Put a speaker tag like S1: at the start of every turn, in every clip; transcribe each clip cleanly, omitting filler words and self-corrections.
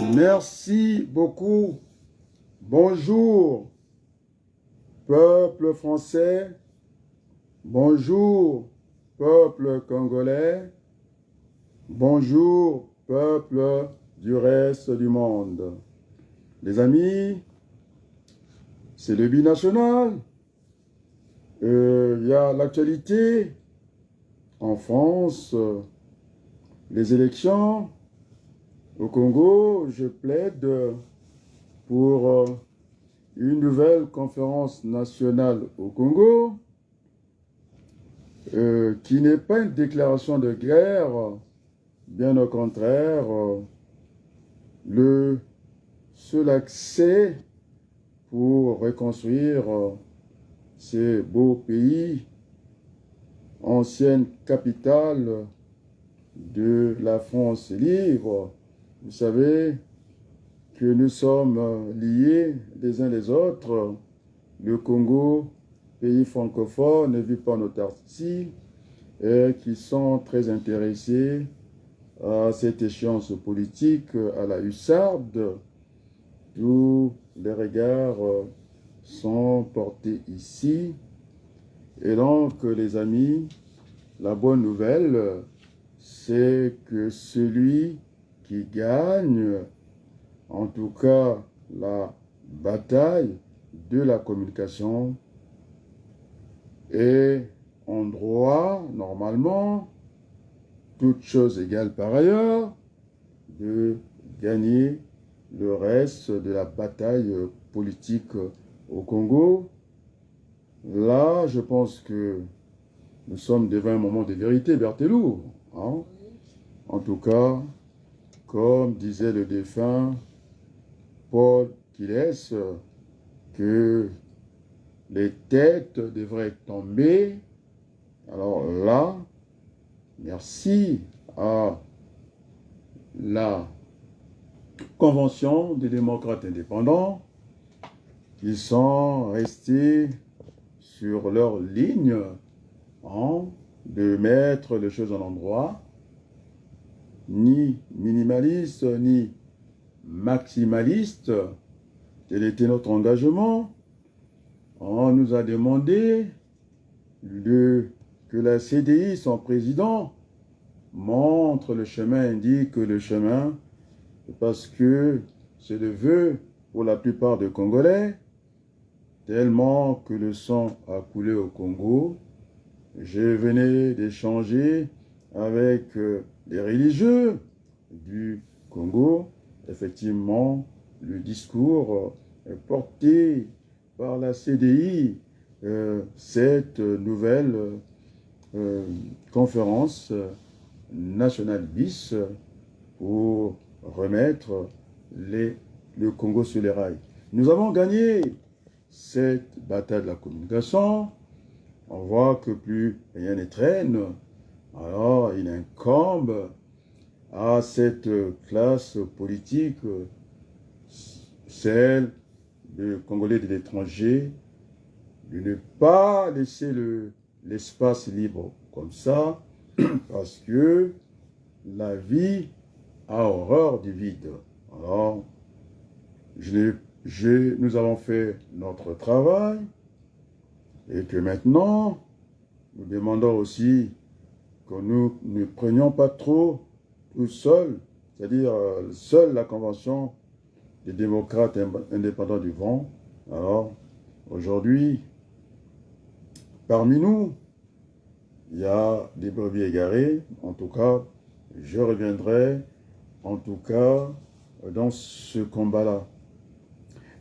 S1: Merci beaucoup. Bonjour, peuple français. Bonjour, peuple congolais. Bonjour, peuple du reste du monde. Les amis, c'est le binational. Il y a l'actualité en France, les élections. Au Congo, je plaide pour une nouvelle conférence nationale au Congo qui n'est pas une déclaration de guerre, bien au contraire, le seul accès pour reconstruire ces beaux pays, ancienne capitale de la France libre. Vous savez que nous sommes liés les uns les autres. Le Congo, pays francophone, ne vit pas en autarcie et qui sont très intéressés à cette échéance politique, à la hussarde. Tous les regards sont portés ici. Et donc, les amis, la bonne nouvelle, c'est que celui qui gagne, en tout cas la bataille de la communication, est en droit, normalement, toutes choses égales par ailleurs, de gagner le reste de la bataille politique au Congo. Là, je pense que nous sommes devant un moment de vérité, Berthelou. Hein? En tout cas, comme disait le défunt Paul Quilès, que les têtes devraient tomber. Alors là, merci à la Convention des démocrates indépendants qui sont restés sur leur ligne de mettre les choses en endroit, ni minimaliste, ni maximaliste. Tel était notre engagement. On nous a demandé que la CDI, son président, montre le chemin, indique le chemin, parce que c'est le vœu pour la plupart des Congolais, tellement que le sang a coulé au Congo. Je venais d'échanger avec les religieux du Congo. Effectivement, le discours est porté par la CDI, cette nouvelle conférence nationale bis pour remettre le Congo sur les rails. Nous avons gagné cette bataille de la communication. On voit que plus rien ne traîne. Alors, il incombe à cette classe politique, celle de Congolais de l'étranger, de ne pas laisser l'espace libre comme ça, parce que la vie a horreur du vide. Alors, nous avons fait notre travail, et que maintenant, nous demandons aussi que nous ne prenions pas trop tout seul, c'est-à-dire seule la Convention des démocrates indépendants du vent. Alors, aujourd'hui, parmi nous, il y a des brebis égarées. En tout cas, je reviendrai, en tout cas, dans ce combat-là.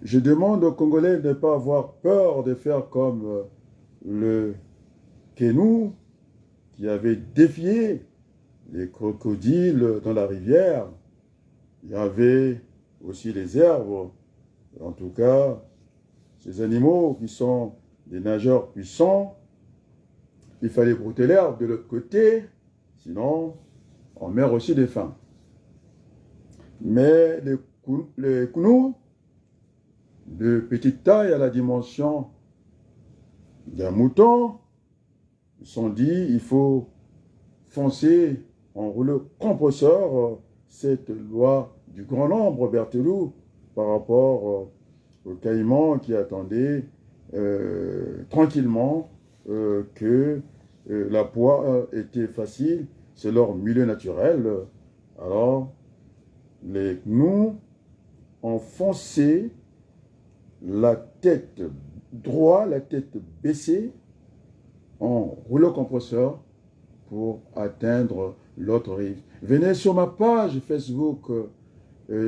S1: Je demande aux Congolais de ne pas avoir peur de faire comme le Kénou, qui avait défié les crocodiles dans la rivière. Il y avait aussi les herbes. En tout cas, ces animaux qui sont des nageurs puissants, il fallait brouter l'herbe de l'autre côté, sinon on meurt aussi de faim. Mais les Kounous, de petite taille à la dimension d'un mouton, se sont dit il faut foncer en rouleau compresseur cette loi du grand nombre, Berthelou, par rapport aux caïmans qui attendaient tranquillement que la proie était facile, c'est leur milieu naturel. Alors, les gnous ont foncé la tête droite, la tête baissée, en rouleau compresseur pour atteindre l'autre rive. Venez sur ma page Facebook,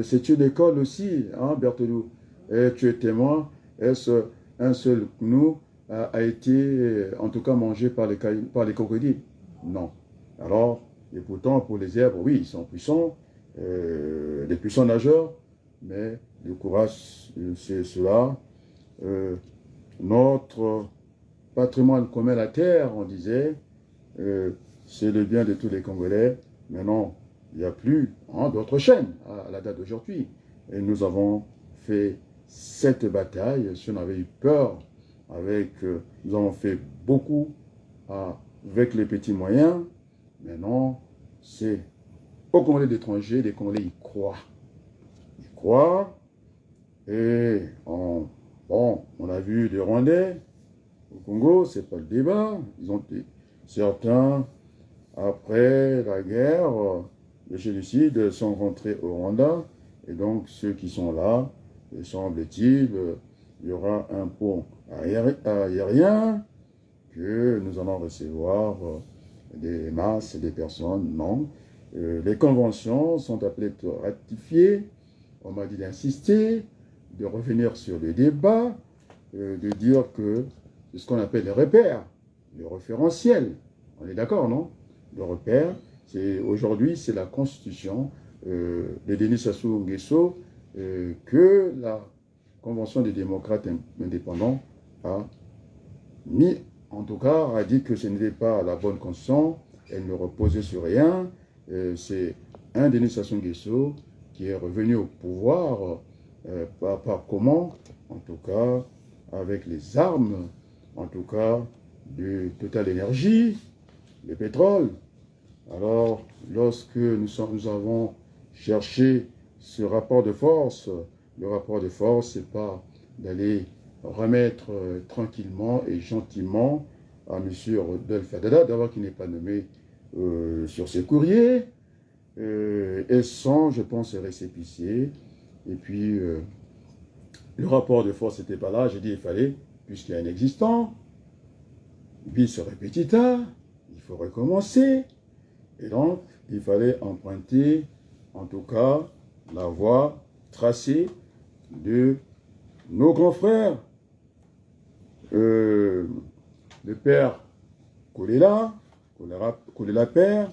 S1: c'est une école aussi, hein, Berthelou. Et tu es témoin, est-ce un seul gnou a été, en tout cas, mangé par les crocodiles? Non. Alors, et pourtant, pour les zèbres, oui, ils sont puissants, des puissants nageurs, mais le courage, c'est cela. Notre patrimoine commun, la terre, on disait, c'est le bien de tous les Congolais. Maintenant, il n'y a plus d'autres chaînes à la date d'aujourd'hui. Et nous avons fait cette bataille. Si on avait eu peur, nous avons fait beaucoup avec les petits moyens. Maintenant, c'est aux Congolais d'étrangers, les Congolais y croient. Ils croient. Et on a vu des Rwandais au Congo, c'est pas le débat. Certains, après la guerre, le génocide, sont rentrés au Rwanda. Et donc, ceux qui sont là, semble-t-il, il y aura un pont aérien que nous allons recevoir des masses, des personnes. Non. Les conventions sont appelées à ratifier. On m'a dit d'insister, de revenir sur le débat, de dire que c'est ce qu'on appelle les repères, le référentiel. On est d'accord, non? Le repère, aujourd'hui, c'est la constitution de Denis Sassou Nguesso que la Convention des démocrates indépendants a mis, en tout cas, a dit que ce n'était pas la bonne constitution, elle ne reposait sur rien. C'est un Denis Sassou Nguesso qui est revenu au pouvoir, par comment? En tout cas, avec les armes, en tout cas, de Total Énergie, le pétrole. Alors, lorsque nous avons cherché ce rapport de force, le rapport de force, c'est pas d'aller remettre tranquillement et gentiment à M. Rodolphe Adada, d'abord qu'il n'est pas nommé sur ses courriers, et sans, je pense, récépissé. Et puis, le rapport de force n'était pas là. J'ai dit il fallait, puisqu'il y a un existant, bis repetita, il faut recommencer. Et donc, il fallait emprunter, en tout cas, la voie tracée de nos grands frères, le père Kolela père,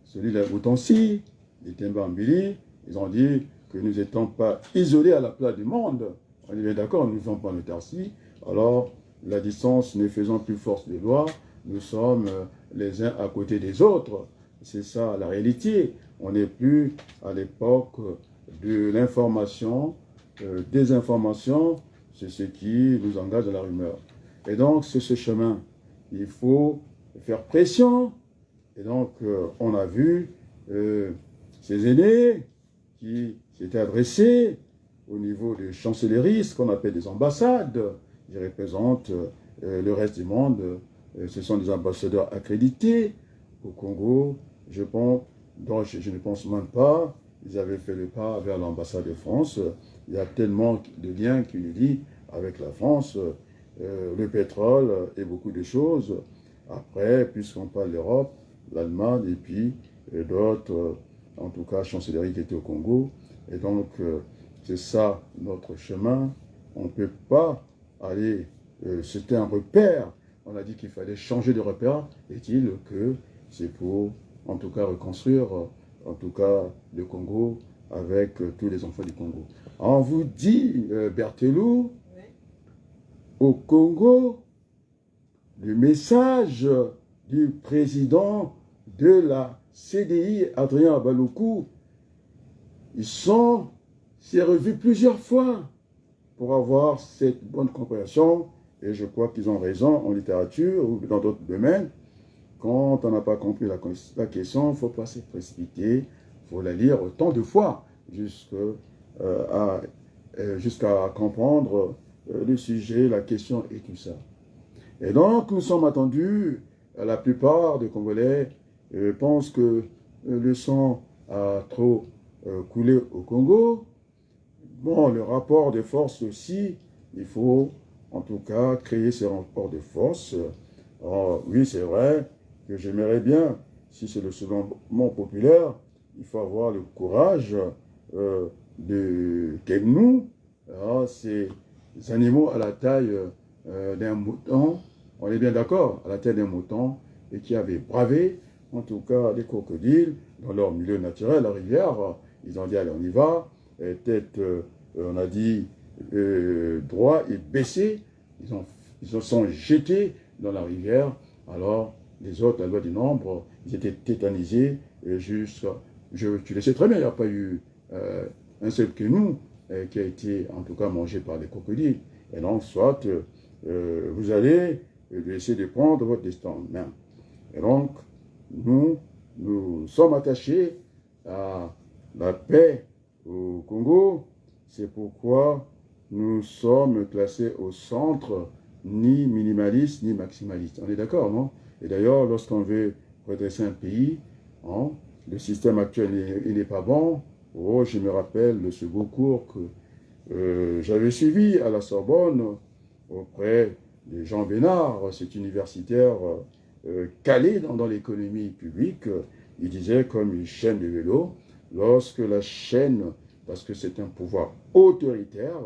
S1: celui de la Boutansi, les Tembambili. Ils ont dit que nous n'étions pas isolés à la place du monde. On est bien d'accord, nous ne vivons pas en autarcie. Alors, la distance ne faisant plus force de loi, nous sommes les uns à côté des autres. C'est ça la réalité. On n'est plus à l'époque de l'information, désinformation, c'est ce qui nous engage dans la rumeur. Et donc, c'est ce chemin. Il faut faire pression. Et donc, on a vu ces aînés qui s'étaient adressés au niveau des chancelleries, ce qu'on appelle des ambassades. Ils représentent le reste du monde. Ce sont des ambassadeurs accrédités au Congo. Je ne pense même pas. Ils avaient fait le pas vers l'ambassade de France. Il y a tellement de liens qui nous lient avec la France, le pétrole et beaucoup de choses. Après, puisqu'on parle de l'Europe, l'Allemagne et puis d'autres, en tout cas, chancelleries qui étaient au Congo. Et donc, c'est ça notre chemin. On ne peut pas aller, c'était un repère. On a dit qu'il fallait changer de repère. Est-il que c'est pour, en tout cas, reconstruire, en tout cas, le Congo avec tous les enfants du Congo. On vous dit, Berthelou, oui. Au Congo, le message du président de la CDI, Adrien Abaloukou, s'est revu plusieurs fois pour avoir cette bonne compréhension, et je crois qu'ils ont raison en littérature ou dans d'autres domaines. Quand on n'a pas compris la question, il ne faut pas se précipiter, il faut la lire autant de fois. jusqu'à comprendre le sujet, la question et tout ça. Et donc, nous sommes attendus, la plupart des Congolais pensent que le sang a trop coulé au Congo. Bon, le rapport de force aussi, il faut en tout cas créer ces rapports de force. Alors, oui, c'est vrai que j'aimerais bien, si c'est le soulèvement populaire, il faut avoir le courage de nous, ces animaux à la taille d'un mouton, on est bien d'accord, à la taille d'un mouton, et qui avaient bravé, en tout cas, les crocodiles dans leur milieu naturel, la rivière. Ils ont dit, allez, on y va, et tête, on a dit, droit et baissé, ils se sont jetés dans la rivière. Alors, les autres, la loi du nombre, ils étaient tétanisés, tu le sais très bien, il n'y a pas eu un seul que nous qui a été, en tout cas, mangé par les crocodiles. Et donc, soit vous allez essayer de prendre votre destin en main. Et donc, nous sommes attachés à la paix au Congo. C'est pourquoi nous sommes classés au centre, ni minimaliste, ni maximaliste. On est d'accord, non? Et d'ailleurs, lorsqu'on veut redresser un pays, hein, le système actuel il n'est pas bon. Oh, je me rappelle de ce beau cours que j'avais suivi à la Sorbonne auprès de Jean Bénard, cet universitaire calé dans l'économie publique. Il disait comme une chaîne de vélo, lorsque la chaîne, parce que c'est un pouvoir autoritaire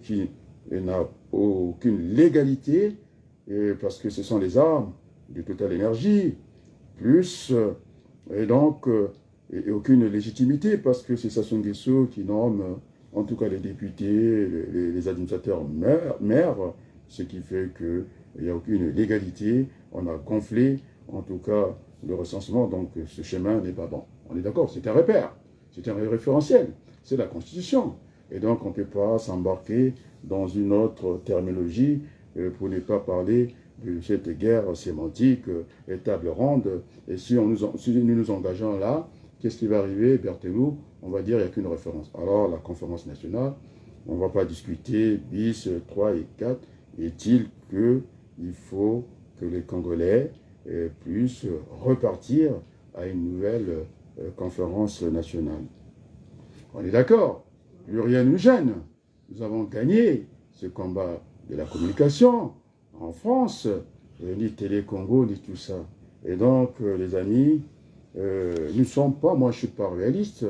S1: qui n'a aucune légalité, parce que ce sont les armes de Total Énergie, plus, et donc, et aucune légitimité, parce que c'est Sassou Nguesso qui nomme, en tout cas les députés, les administrateurs maires, ce qui fait qu'il n'y a aucune légalité. On a gonflé, en tout cas, le recensement, donc ce chemin n'est pas bon. On est d'accord, c'est un repère, c'est un référentiel, c'est la Constitution. Et donc, on ne peut pas s'embarquer dans une autre terminologie pour ne pas parler de cette guerre sémantique et table ronde. Et si nous nous engageons là, qu'est-ce qui va arriver? Berthelou, on va dire qu'il n'y a qu'une référence. Alors, la conférence nationale, on ne va pas discuter bis, 3 et 4. Est-il qu'il faut que les Congolais puissent repartir à une nouvelle conférence nationale? On est d'accord, plus rien ne nous gêne. Nous avons gagné ce combat de la communication en France, ni Télé Congo, ni tout ça. Et donc, les amis, nous ne sommes pas, moi je ne suis pas réaliste,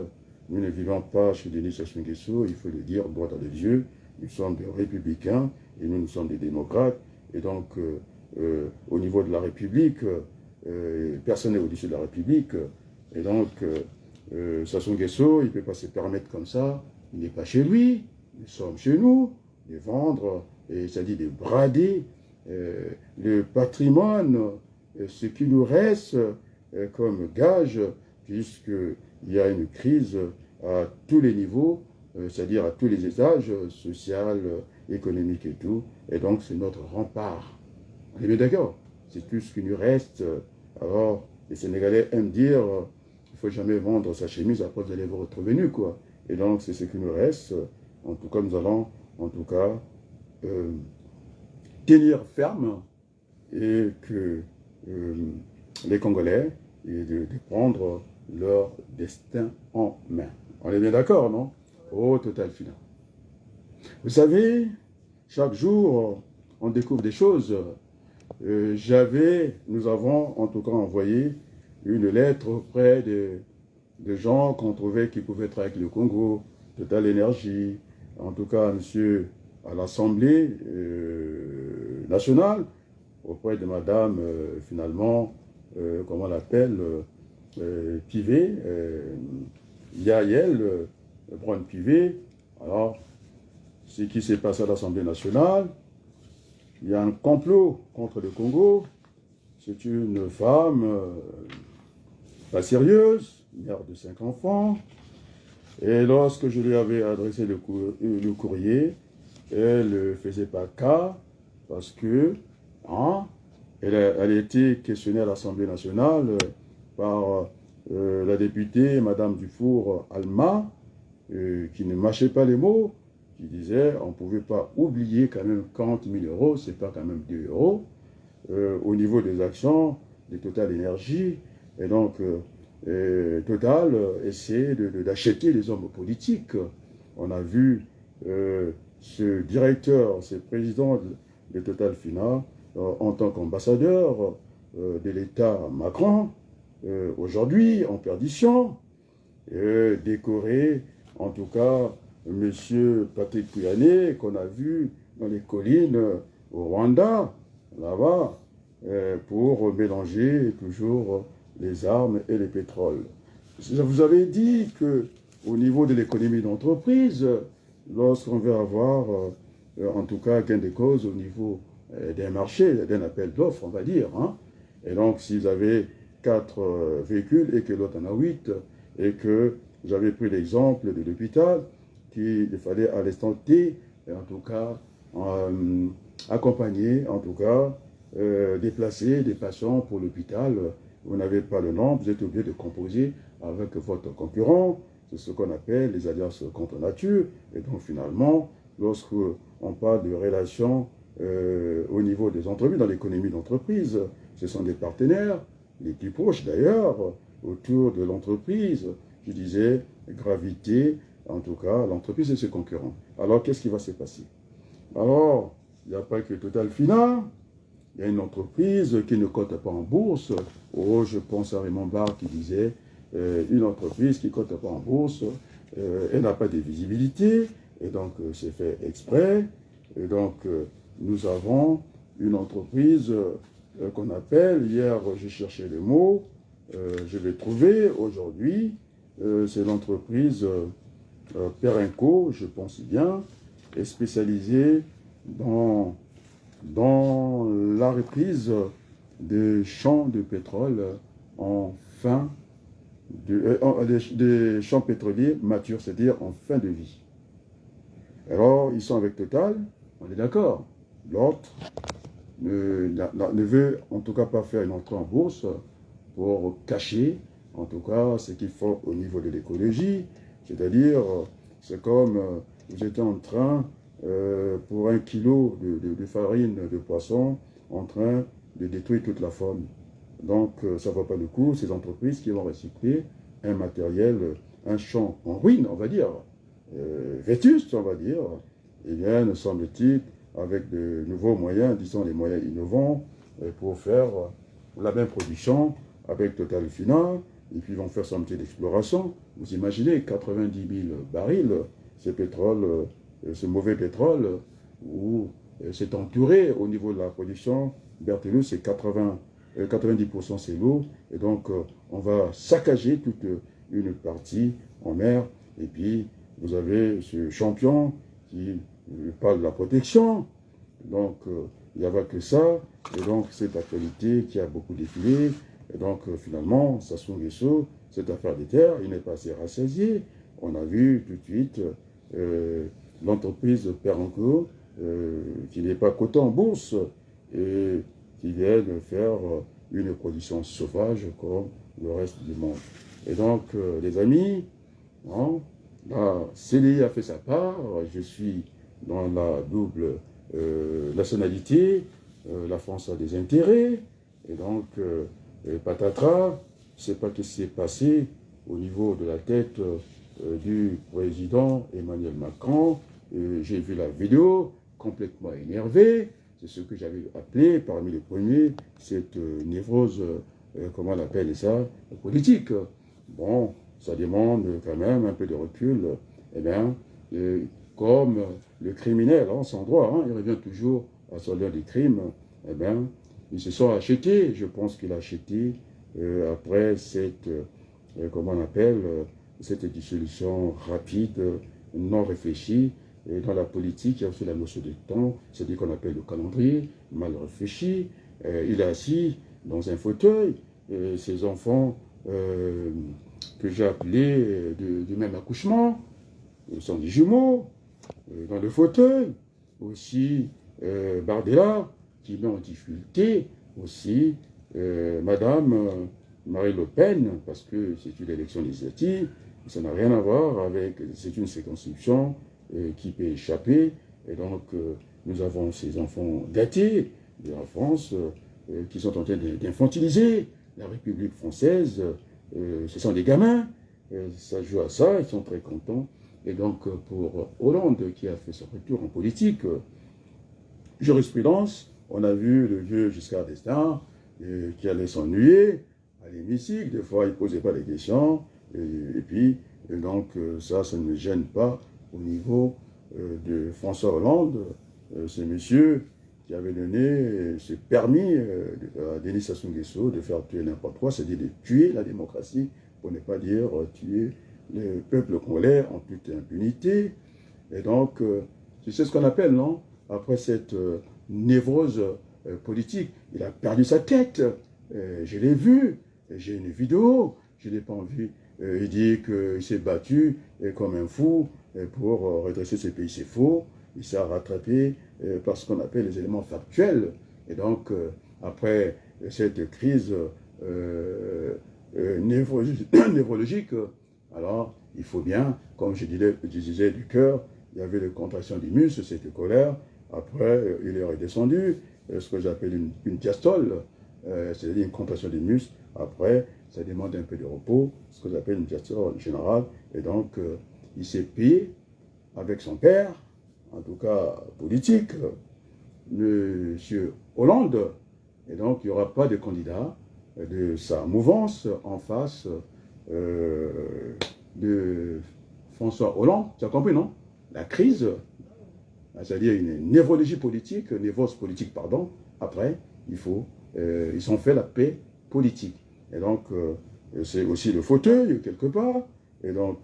S1: nous ne vivons pas chez Denis Sassou Nguesso, il faut le dire droit dans les yeux, nous sommes des républicains et nous sommes des démocrates. Et donc, au niveau de la République, personne n'est au-dessus de la République. Et donc, Sassou Nguesso, il ne peut pas se permettre comme ça, il n'est pas chez lui, nous sommes chez nous, de vendre, c'est-à-dire de brader le patrimoine, ce qui nous reste comme gage, puisqu'il y a une crise à tous les niveaux, c'est-à-dire à tous les étages, social, économique et tout, et donc c'est notre rempart. On est bien d'accord? C'est tout ce qui nous reste. Alors, les Sénégalais aiment dire, il ne faut jamais vendre sa chemise, après vous allez vous retrouver nu, quoi. Et donc, c'est ce qui nous reste. En tout cas, nous allons, en tout cas, tenir ferme et que les Congolais et de prendre leur destin en main. On est bien d'accord, non? Au total final. Vous savez, chaque jour, on découvre des choses. Nous avons en tout cas envoyé une lettre auprès de gens qu'on trouvait qui pouvaient être avec le Congo, Total Énergie, en tout cas monsieur à l'Assemblée nationale, auprès de madame, finalement, comment on l'appelle, Pivet, Yael, Braun Pivet. Alors, ce qui s'est passé à l'Assemblée nationale, il y a un complot contre le Congo. C'est une femme pas sérieuse, mère de 5 enfants. Et lorsque je lui avais adressé le courrier, elle ne faisait pas cas parce que elle a été questionnée à l'Assemblée nationale par la députée Madame Dufour Alma. qui ne mâchait pas les mots, qui disait on ne pouvait pas oublier quand même 40 000 euros, c'est pas quand même 2 euros, au niveau des actions de Total Énergie. Et donc, Total essaie d'acheter les hommes politiques. On a vu ce directeur, ce président de Total Fina, en tant qu'ambassadeur de l'État Macron, aujourd'hui en perdition, décoré, en tout cas, M. Patrick Pouyanné, qu'on a vu dans les collines au Rwanda, là-bas, pour mélanger toujours les armes et les pétroles. Je vous avais dit qu'au niveau de l'économie d'entreprise, lorsqu'on veut avoir, en tout cas, gain de cause au niveau d'un marché, d'un appel d'offres, on va dire, hein. Et donc, si vous avez 4 véhicules et que l'autre en a 8, et que j'avais pris l'exemple de l'hôpital, qu'il fallait à l'instant T, en tout cas, accompagner, en tout cas, déplacer des patients pour l'hôpital. Vous n'avez pas le nombre, vous êtes obligé de composer avec votre concurrent. C'est ce qu'on appelle les alliances contre nature. Et donc finalement, lorsqu'on parle de relations au niveau des entreprises, dans l'économie d'entreprise, ce sont des partenaires, les plus proches d'ailleurs, autour de l'entreprise. Je disais, gravité, en tout cas, l'entreprise et ses concurrents. Alors, qu'est-ce qui va se passer? Alors, il n'y a pas que Total Fina, il y a une entreprise qui ne cote pas en bourse. Oh, je pense à Raymond Barre qui disait, une entreprise qui ne cote pas en bourse, elle n'a pas de visibilité, et donc c'est fait exprès. Et donc, nous avons une entreprise qu'on appelle, hier j'ai cherché le mot, je vais trouver aujourd'hui, c'est l'entreprise Perenco, je pense bien, est spécialisée dans la reprise des champs de pétrole en fin des champs pétroliers matures, c'est-à-dire en fin de vie. Alors, ils sont avec Total, on est d'accord. L'autre ne veut en tout cas pas faire une entrée en bourse pour cacher, en tout cas, ce qu'ils font au niveau de l'écologie. C'est-à-dire, c'est comme vous étiez en train, pour 1 kilo de farine de poisson, en train de détruire toute la faune. Donc, ça ne vaut pas le coup, ces entreprises qui vont recycler un matériel, un champ en ruine, on va dire, vétuste, on va dire, eh bien, ne semble-t-il, avec de nouveaux moyens, disons les moyens innovants, pour faire la même production avec Total Fina, et puis ils vont faire son métier d'exploration. Vous imaginez 90 000 barils, ce pétrole, ce mauvais pétrole, où c'est entouré au niveau de la production. Berthelot, c'est 90% c'est l'eau, et donc on va saccager toute une partie en mer, et puis vous avez ce champion qui parle de la protection, donc il n'y avait que ça, et donc cette actualité qui a beaucoup défilé, et donc finalement, Sassou Nguesso, cette affaire des terres, il n'est pas assez rassasié. On a vu tout de suite l'entreprise Perenco, qui n'est pas cotée en bourse, et qui vient de faire une production sauvage comme le reste du monde. Et donc, les amis, hein, la CDI a fait sa part, je suis dans la double nationalité, la France a des intérêts, et donc, patatras, je ne sais pas ce qui s'est passé au niveau de la tête du président Emmanuel Macron. J'ai vu la vidéo, complètement énervé, c'est ce que j'avais appelé parmi les premiers, cette névrose, comment on appelle ça, politique. Bon, ça demande quand même un peu de recul. Eh bien, comme le criminel, hein, sans droit, hein, il revient toujours à son lieu du crime, eh bien, ils se sont achetés, je pense qu'il a acheté après cette, comment on appelle, cette dissolution rapide, non réfléchie. Et dans la politique, il y a aussi la notion de temps, c'est-à-dire qu'on appelle le calendrier, mal réfléchi. Il est assis dans un fauteuil, et ses enfants que j'ai appelés du même accouchement, sont des jumeaux, dans le fauteuil. Aussi, Bardella, qui met en difficulté aussi Madame Marine Le Pen, parce que c'est une élection législative, Ça n'a rien à voir avec, c'est une circonscription qui peut échapper. Et donc, nous avons ces enfants gâtés de la France qui sont en train d'infantiliser la République française. Ce sont des gamins. Ça joue à ça, ils sont très contents. Et donc, pour Hollande, qui a fait son retour en politique, jurisprudence, on a vu le vieux Giscard d'Estaing qui allait s'ennuyer à l'hémicycle. Des fois, il ne posait pas des questions. Et puis, donc, ça ne me gêne pas au niveau de François Hollande, ce monsieur qui avait donné ce permis à Denis Sassou Nguesso de faire tuer n'importe quoi, c'est-à-dire de tuer la démocratie, pour ne pas dire tuer le peuple congolais en toute impunité. Et donc, c'est ce qu'on appelle, non? Après cette névrose politique, il a perdu sa tête. Je l'ai vu, j'ai une vidéo, je n'ai pas envie. Il dit qu'il s'est battu comme un fou pour redresser ce pays. C'est faux. Il s'est rattrapé par ce qu'on appelle les éléments factuels. Et donc, après cette crise névrologique, alors il faut bien, comme je disais du cœur, il y avait les contractions du muscle, cette colère. Après, il est redescendu, ce que j'appelle une diastole, c'est-à-dire une contraction du muscle. Après, ça demande un peu de repos, ce que j'appelle une diastole générale. Et donc, il s'est payé avec son père, en tout cas politique, M. Hollande. Et donc, il n'y aura pas de candidat de sa mouvance en face de François Hollande. Tu as compris, non? La crise, c'est-à-dire une névrologie politique, névrose politique, pardon. Après, ils ont fait la paix politique. Et donc, c'est aussi le fauteuil, quelque part. Et donc,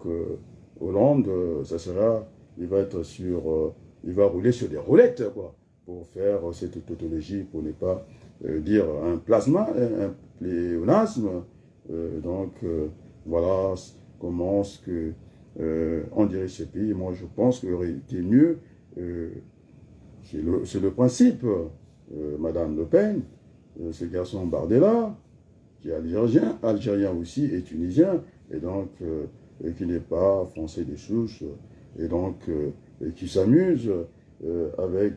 S1: Hollande, il va rouler sur des roulettes, quoi, pour faire cette tautologie, pour ne pas dire un plasma, un pléonasme. Donc, voilà comment on dirait ce pays. Moi, je pense qu'il aurait été mieux. C'est le principe. Madame Le Pen, ce garçon Bardella, qui est algérien aussi et tunisien, et donc qui n'est pas français de souche, et donc qui s'amuse avec,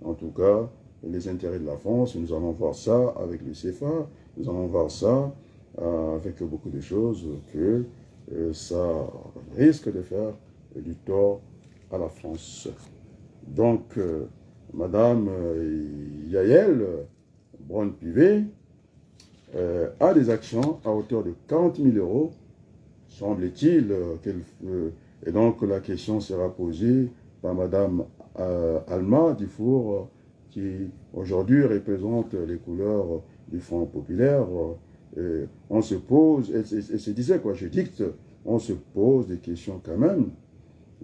S1: en tout cas, les intérêts de la France. Nous allons voir ça avec le CFA, nous allons voir ça avec beaucoup de choses que ça risque de faire du tort à la France. Donc, Madame Yael Braun-Pivet a des actions à hauteur de 40 000 €, semble-t-il, et donc la question sera posée par Madame Alma Dufour, qui aujourd'hui représente les couleurs du Front populaire. On se pose, et se disait quoi, je dicte, on se pose des questions quand même.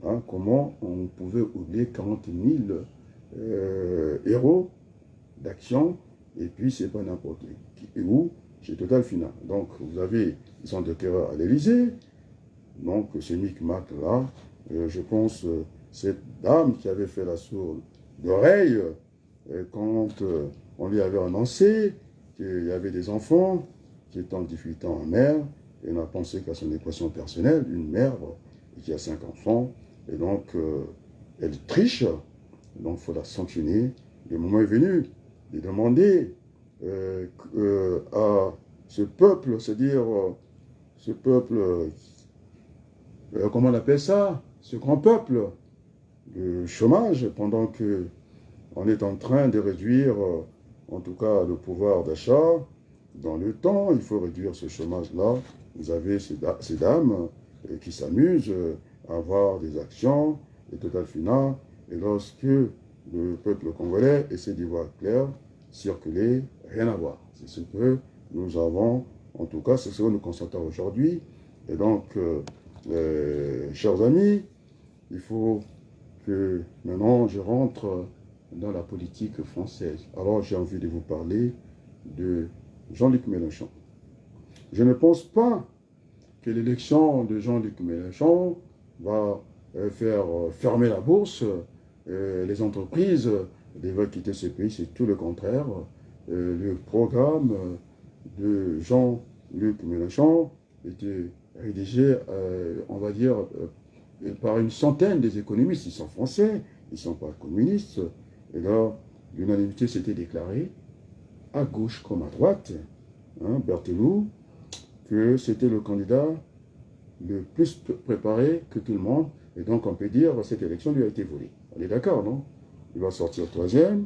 S1: Hein, comment on pouvait oublier 40 000 euros d'action, et puis c'est pas n'importe où, chez Total Final. Donc vous avez, ils sont docteurs à l'Élysée, donc ce micmac là, je pense cette dame qui avait fait la sourde d'oreille quand on lui avait annoncé qu'il y avait des enfants qui étaient en difficulté en mer, et n'a pensé qu'à son équation personnelle, une mère qui a 5 enfants, et donc elle triche, donc il faut la sanctionner. Le moment est venu de demander à ce peuple, c'est-à-dire ce peuple, comment on appelle ça, ce grand peuple, le chômage, pendant que on est en train de réduire, en tout cas, le pouvoir d'achat. Dans le temps, il faut réduire ce chômage-là. Vous avez ces dames qui s'amusent à avoir des actions, et Total Final, et lorsque le peuple congolais essaie d'y voir clair, circuler, rien à voir. C'est ce que nous avons, en tout cas, c'est ce que nous constatons aujourd'hui. Et donc, chers amis, il faut que maintenant je rentre dans la politique française. Alors j'ai envie de vous parler de Jean-Luc Mélenchon. Je ne pense pas que l'élection de Jean-Luc Mélenchon va faire fermer la bourse, les entreprises devraient quitter ce pays, c'est tout le contraire. Le programme de Jean-Luc Mélenchon était rédigé, on va dire, par une centaine des économistes. Ils sont français, ils ne sont pas communistes. Et là, l'unanimité s'était déclarée, à gauche comme à droite, hein, Berthelot, que c'était le candidat le plus préparé que tout le monde. Et donc, on peut dire que cette élection lui a été volée. On est d'accord, non? Il va sortir troisième.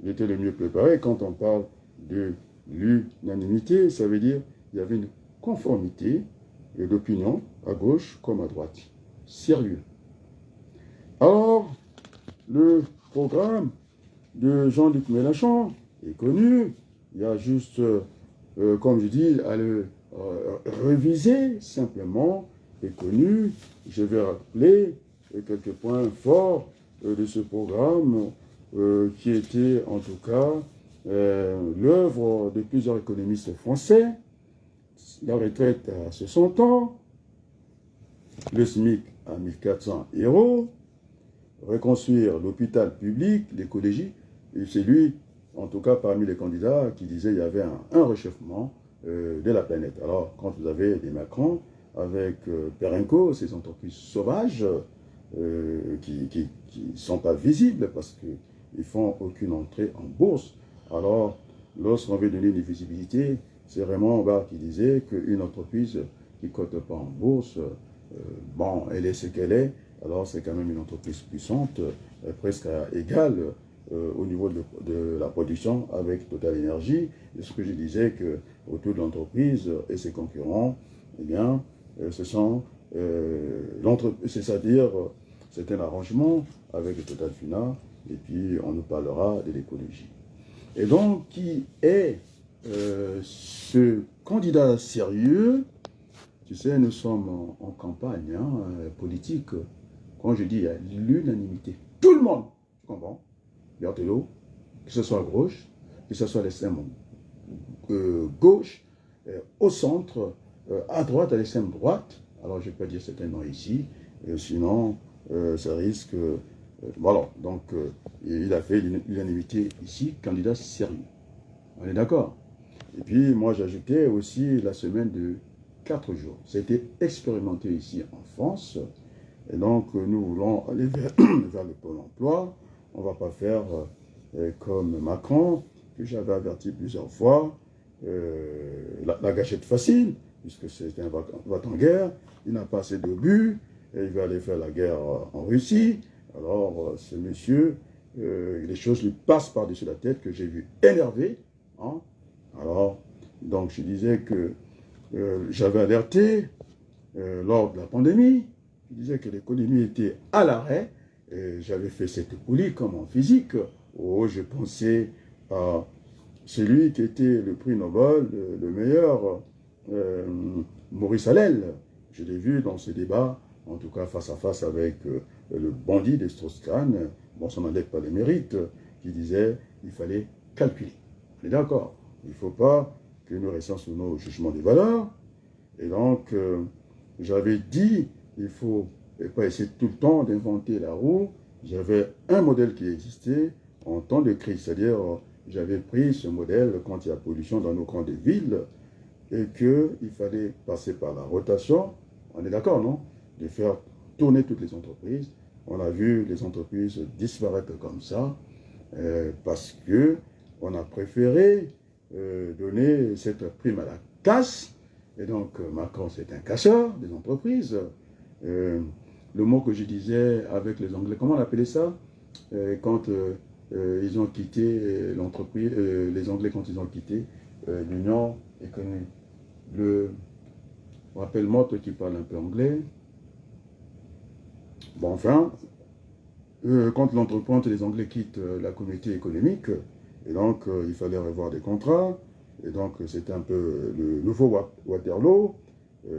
S1: Il était le mieux préparé. Quand on parle de l'unanimité, ça veut dire qu'il y avait une conformité d'opinion à gauche comme à droite. Sérieux. Alors, le programme de Jean-Luc Mélenchon est connu. Il y a juste, comme je dis, à le réviser simplement, est connu. Je vais rappeler quelques points forts de ce programme qui était en tout cas l'œuvre de plusieurs économistes français. La retraite à 60 ans, le SMIC à 1400 €, reconstruire l'hôpital public, l'écologie, et c'est lui, en tout cas parmi les candidats, qui disait qu'il y avait un réchauffement de la planète. Alors, quand vous avez des Macron avec Perenco, ces entreprises sauvages qui ne sont pas visibles parce qu'ils ne font aucune entrée en bourse. Alors, lorsqu'on veut donner une visibilité, c'est vraiment qui disait qu'une entreprise qui ne cote pas en bourse, bon, elle est ce qu'elle est, alors c'est quand même une entreprise puissante, presque égale au niveau de la production avec Total Energy. Et ce que je disais, que autour de l'entreprise et ses concurrents, eh bien, ce sont l'entreprise, c'est-à-dire c'est un arrangement avec le Total Fina, et puis on nous parlera de l'écologie. Et donc, qui est ce candidat sérieux? Tu sais, nous sommes en campagne politique. Quand je dis il y a l'unanimité, tout le monde, tu comprends? Berthelot, que ce soit à gauche, que ce soit à l'extrême gauche, au centre, à droite, à l'extrême droite. Alors, je ne vais pas dire certains noms ici, sinon ça risque... voilà, donc il a fait l'unanimité ici, candidat sérieux. On est d'accord? Et puis, moi, j'ajoutais aussi la semaine de 4 jours. Ça a été expérimenté ici en France. Et donc, nous voulons aller vers le pôle emploi. On ne va pas faire comme Macron, que j'avais averti plusieurs fois, la gâchette facile, puisque c'est un va-t-en-guerre. Il n'a pas assez d'obus, et il va aller faire la guerre en Russie. Alors, ce monsieur, les choses lui passent par-dessus la tête, que j'ai vu énervé. Hein. Alors, donc, je disais que j'avais alerté lors de la pandémie. Je disais que l'économie était à l'arrêt. J'avais fait cette poulie comme en physique. Oh, je pensais à celui qui était le prix Nobel, le meilleur, Maurice Allel. Je l'ai vu dans ce débat, en tout cas face à face avec le bandit de Strauss-Kahn, bon, ça n'enlève pas les mérites, qui disait qu'il fallait calculer. On est d'accord? Il ne faut pas que nous restions sous nos jugements des valeurs. Et donc, j'avais dit, il ne faut pas essayer tout le temps d'inventer la roue. J'avais un modèle qui existait en temps de crise, c'est-à-dire j'avais pris ce modèle quand il y a pollution dans nos grandes villes et qu'il fallait passer par la rotation. On est d'accord, non? De faire tourner toutes les entreprises. On a vu les entreprises disparaître comme ça parce qu'on a préféré donner cette prime à la casse. Et donc, Macron, c'est un casseur des entreprises. Le mot que je disais avec les Anglais, comment on appelait ça? Quand ils ont quitté l'entreprise, les Anglais, quand ils ont quitté l'Union économique. Rappelle-moi, toi qui parles un peu anglais. Bon, enfin, quand l'entreprise, les Anglais quittent la communauté économique, et donc il fallait revoir des contrats, et donc c'était un peu le nouveau Waterloo.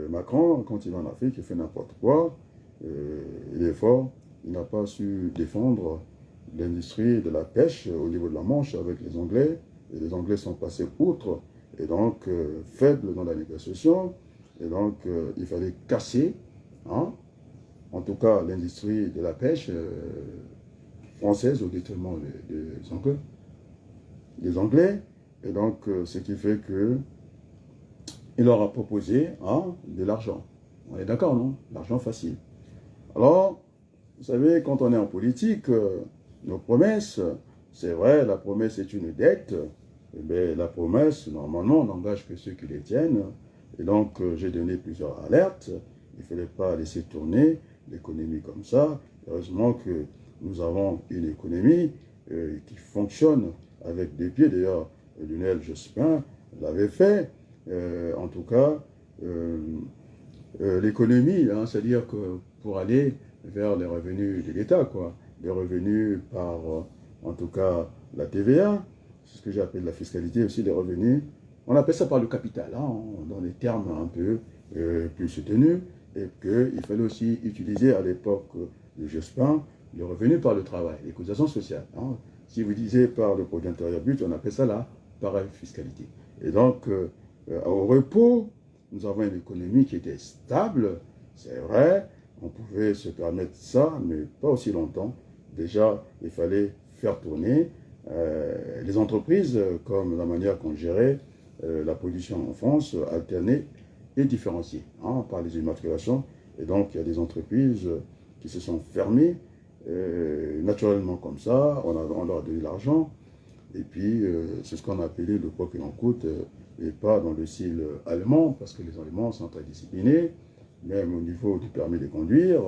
S1: Macron, quand il va en Afrique, il fait n'importe quoi. Il est fort, il n'a pas su défendre l'industrie de la pêche au niveau de la Manche avec les Anglais, et les Anglais sont passés outre, et donc faibles dans la négociation, et donc il fallait casser, hein, en tout cas l'industrie de la pêche française au détriment des Anglais, et donc ce qui fait que il leur a proposé de l'argent. On est d'accord, non? L'argent facile. Alors, vous savez, quand on est en politique, nos promesses, c'est vrai, la promesse est une dette, mais la promesse, normalement, n'engage que ceux qui les tiennent. Et donc, j'ai donné plusieurs alertes. Il ne fallait pas laisser tourner l'économie comme ça. Heureusement que nous avons une économie qui fonctionne avec des pieds. D'ailleurs, Lionel Jospin l'avait fait. En tout cas, l'économie, hein, c'est-à-dire que pour aller vers les revenus de l'État, quoi, les revenus par, en tout cas, la TVA, c'est ce que j'appelle la fiscalité aussi, les revenus. On appelle ça par le capital, hein, dans des termes un peu plus soutenus, et qu'il fallait aussi utiliser à l'époque de Jospin le revenu par le travail, les cotisations sociales. Hein. Si vous disiez par le produit intérieur brut, on appelle ça la parafiscalité. Et donc, au repos, nous avons une économie qui était stable, c'est vrai, on pouvait se permettre ça, mais pas aussi longtemps. Déjà, il fallait faire tourner les entreprises, comme la manière qu'on gérait la pollution en France, alternée et différenciée, hein, par les immatriculations. Et donc, il y a des entreprises qui se sont fermées naturellement comme ça, on leur a donné l'argent, et puis c'est ce qu'on a appelé le quoi qu'il en coûte, et pas dans le style allemand, parce que les Allemands sont très disciplinés, même au niveau du permis de conduire,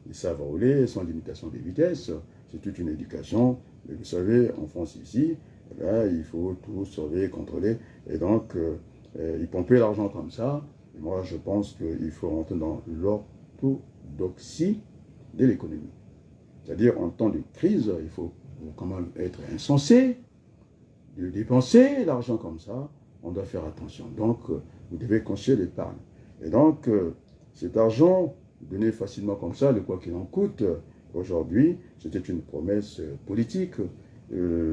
S1: ils savent rouler sans limitation de vitesse, c'est toute une éducation. Mais vous savez, en France ici, eh bien, il faut tout surveiller, contrôler, et donc ils pompaient l'argent comme ça. Et moi, je pense qu'il faut rentrer dans l'orthodoxie de l'économie. C'est-à-dire, en temps de crise, il faut quand même être insensé, de dépenser l'argent comme ça, on doit faire attention. Donc, vous devez construire l'épargne. Et donc, cet argent donné facilement comme ça, le quoi qu'il en coûte, aujourd'hui, c'était une promesse politique,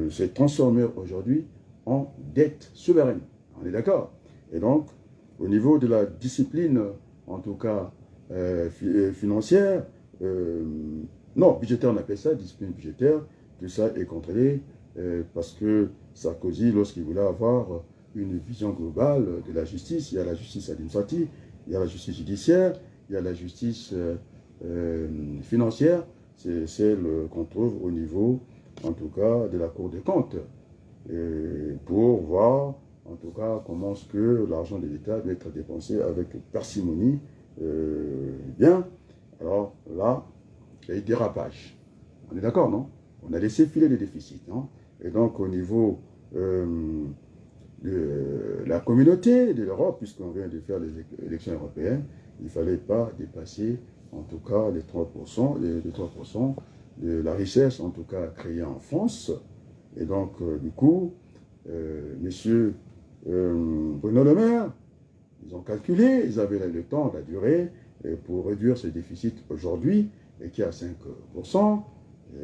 S1: s'est transformé aujourd'hui en dette souveraine. On est d'accord? Et donc, au niveau de la discipline, en tout cas financière, non, budgétaire, on appelle ça, discipline budgétaire, tout ça est contrôlé parce que Sarkozy, lorsqu'il voulait avoir une vision globale de la justice, il y a la justice administrative, il y a la justice judiciaire, il y a la justice financière, c'est celle qu'on trouve au niveau, en tout cas, de la Cour des comptes, pour voir, en tout cas, comment est-ce que l'argent de l'État doit être dépensé avec parcimonie, bien. Alors là, il y a eu dérapage. On est d'accord, non? On a laissé filer les déficits. Hein? Et donc, au niveau de la communauté de l'Europe, puisqu'on vient de faire les élections européennes, il ne fallait pas dépasser, en tout cas, les 3%, les 3% de la richesse, en tout cas, créée en France. Et donc, du coup, messieurs Bruno Le Maire, ils ont calculé, ils avaient le temps, la durée, pour réduire ce déficit aujourd'hui, et qui est à 5%.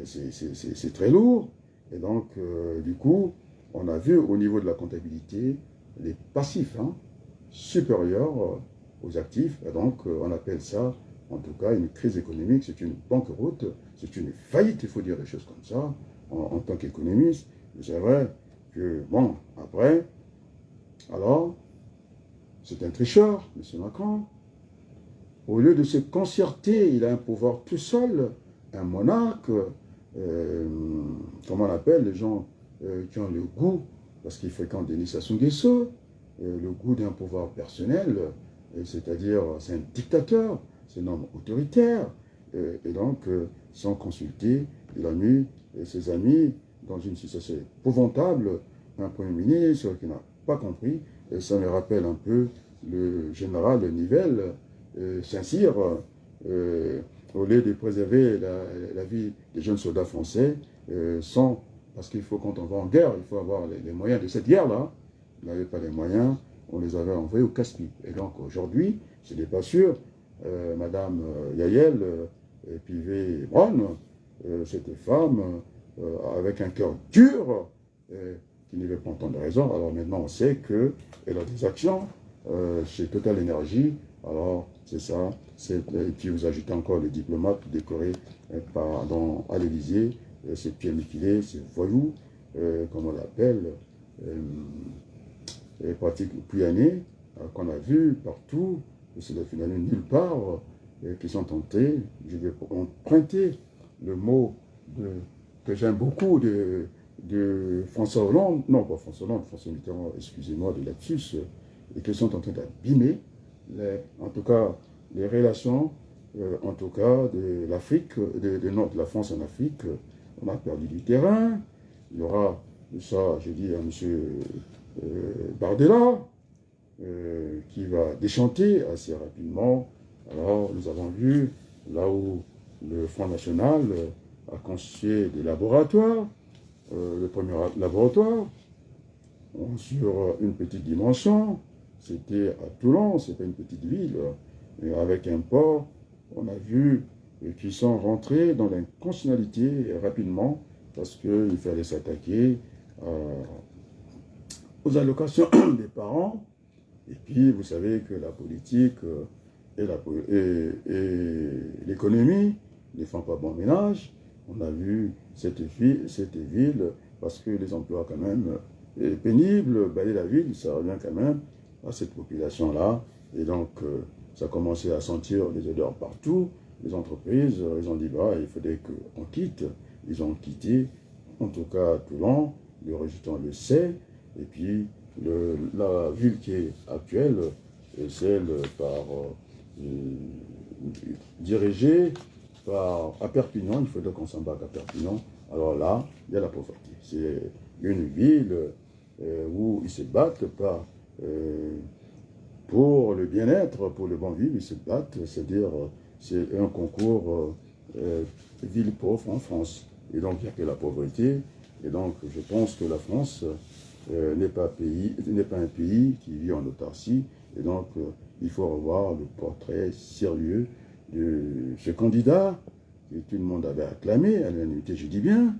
S1: C'est très lourd. Et donc, du coup, on a vu au niveau de la comptabilité les passifs supérieurs aux actifs. Et donc, on appelle ça, en tout cas, une crise économique. C'est une banqueroute, c'est une faillite, il faut dire des choses comme ça, en tant qu'économiste. C'est vrai que, bon, après, alors, c'est un tricheur, M. Macron. Au lieu de se concerter, il a un pouvoir tout seul, un monarque, comment on appelle les gens qui ont le goût, parce qu'ils fréquentent Denis Sassou Nguesso, le goût d'un pouvoir personnel, c'est-à-dire c'est un dictateur, c'est un homme autoritaire, et donc sans consulter, il a mis ses amis dans une situation épouvantable, un Premier ministre qui n'a pas compris, et ça me rappelle un peu le général Nivelle, Saint-Cyr, au lieu de préserver la vie des jeunes soldats français, parce qu'il faut, quand on va en guerre, il faut avoir les moyens de cette guerre-là. Il n'avait pas les moyens, on les avait envoyés au Caspi. Et donc aujourd'hui, je n'ai pas sûr, Madame Yael Pivet-Brown, cette femme avec un cœur dur, qui ne veut pas entendre raison. Alors maintenant, on sait qu'elle a des actions chez Total Energy. Alors, c'est ça. Et puis, vous ajoutez encore les diplomates décorés à l'Élysée. C'est Pierre Miquelet, c'est voyou, comme on l'appelle, pratique Pouyanné, qu'on a vu partout. c'est finalement nulle part, qui sont tentés, je vais emprunter le mot que j'aime beaucoup de François Hollande, non pas François Hollande, François Mitterrand, excusez-moi de lapsus, et qui sont en train d'abîmer, en tout cas, les relations, en tout cas, de l'Afrique, de la France en Afrique. On a perdu du terrain. Il y aura, ça, j'ai dit à M. Bardella, qui va déchanter assez rapidement. Alors, nous avons vu là où le Front National a constitué des laboratoires, le premier laboratoire, sur une petite dimension, c'était à Toulon, c'était une petite ville, et avec un port, on a vu qu'ils sont rentrés dans l'inconstitutionnalité rapidement, parce qu'il fallait s'attaquer aux allocations des parents. Et puis, vous savez que la politique et l'économie ne font pas bon ménage. On a vu cette ville, parce que les emplois quand même pénibles, balayer la ville, ça revient quand même à cette population-là. Et donc, ça a commencé à sentir les odeurs partout. Les entreprises, ils ont dit, bah, il faudrait qu'on quitte. Ils ont quitté, en tout cas Toulon, le résultat on le sait. Et puis, la ville qui est actuelle, celle dirigée à Perpignan, il faudrait qu'on s'embarque à Perpignan. Alors là, il y a la pauvreté. C'est une ville où ils se battent pas pour le bien-être, pour le bon vivre, ils se battent, c'est-à-dire c'est un concours ville pauvre en France. Et donc il n'y a que la pauvreté. Et donc je pense que la France n'est pas un pays qui vit en autarcie. Et donc il faut revoir le portrait sérieux de ce candidat que tout le monde avait acclamé à l'unanimité, je dis bien,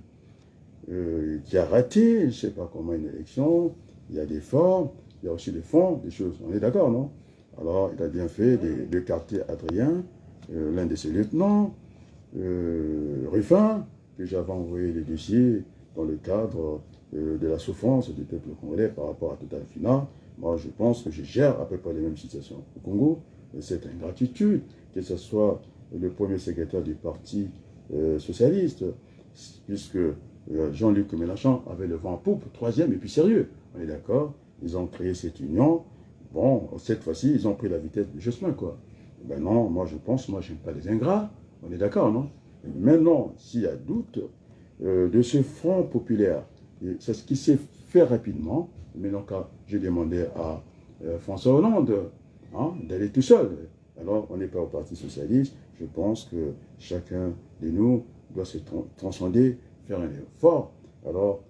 S1: qui a raté, je ne sais pas comment, une élection. Il y a des formes, il y a aussi des fonds, des choses. On est d'accord, non? Alors, il a bien fait d'écarter Adrien, l'un de ses lieutenants, Ruffin, que j'avais envoyé les dossiers dans le cadre de la souffrance du peuple congolais par rapport à Total Fina. Moi, je pense que je gère à peu près les mêmes situations au Congo. C'est ingratitude, que ce soit le premier secrétaire du parti socialiste, puisque Jean-Luc Mélenchon avait le vent en poupe, troisième, et puis sérieux. On est d'accord? Ils ont créé cette union. Bon, cette fois-ci, ils ont pris la vitesse de Jospin, quoi. Ben non, moi je pense, moi j'aime pas les ingrats. On est d'accord, non? Maintenant, s'il y a doute de ce front populaire, c'est ce qui s'est fait rapidement. Mais donc, j'ai demandé à François Hollande d'aller tout seul. Alors, on n'est pas au Parti Socialiste. Je pense que chacun de nous doit se transcender, faire un effort. Alors,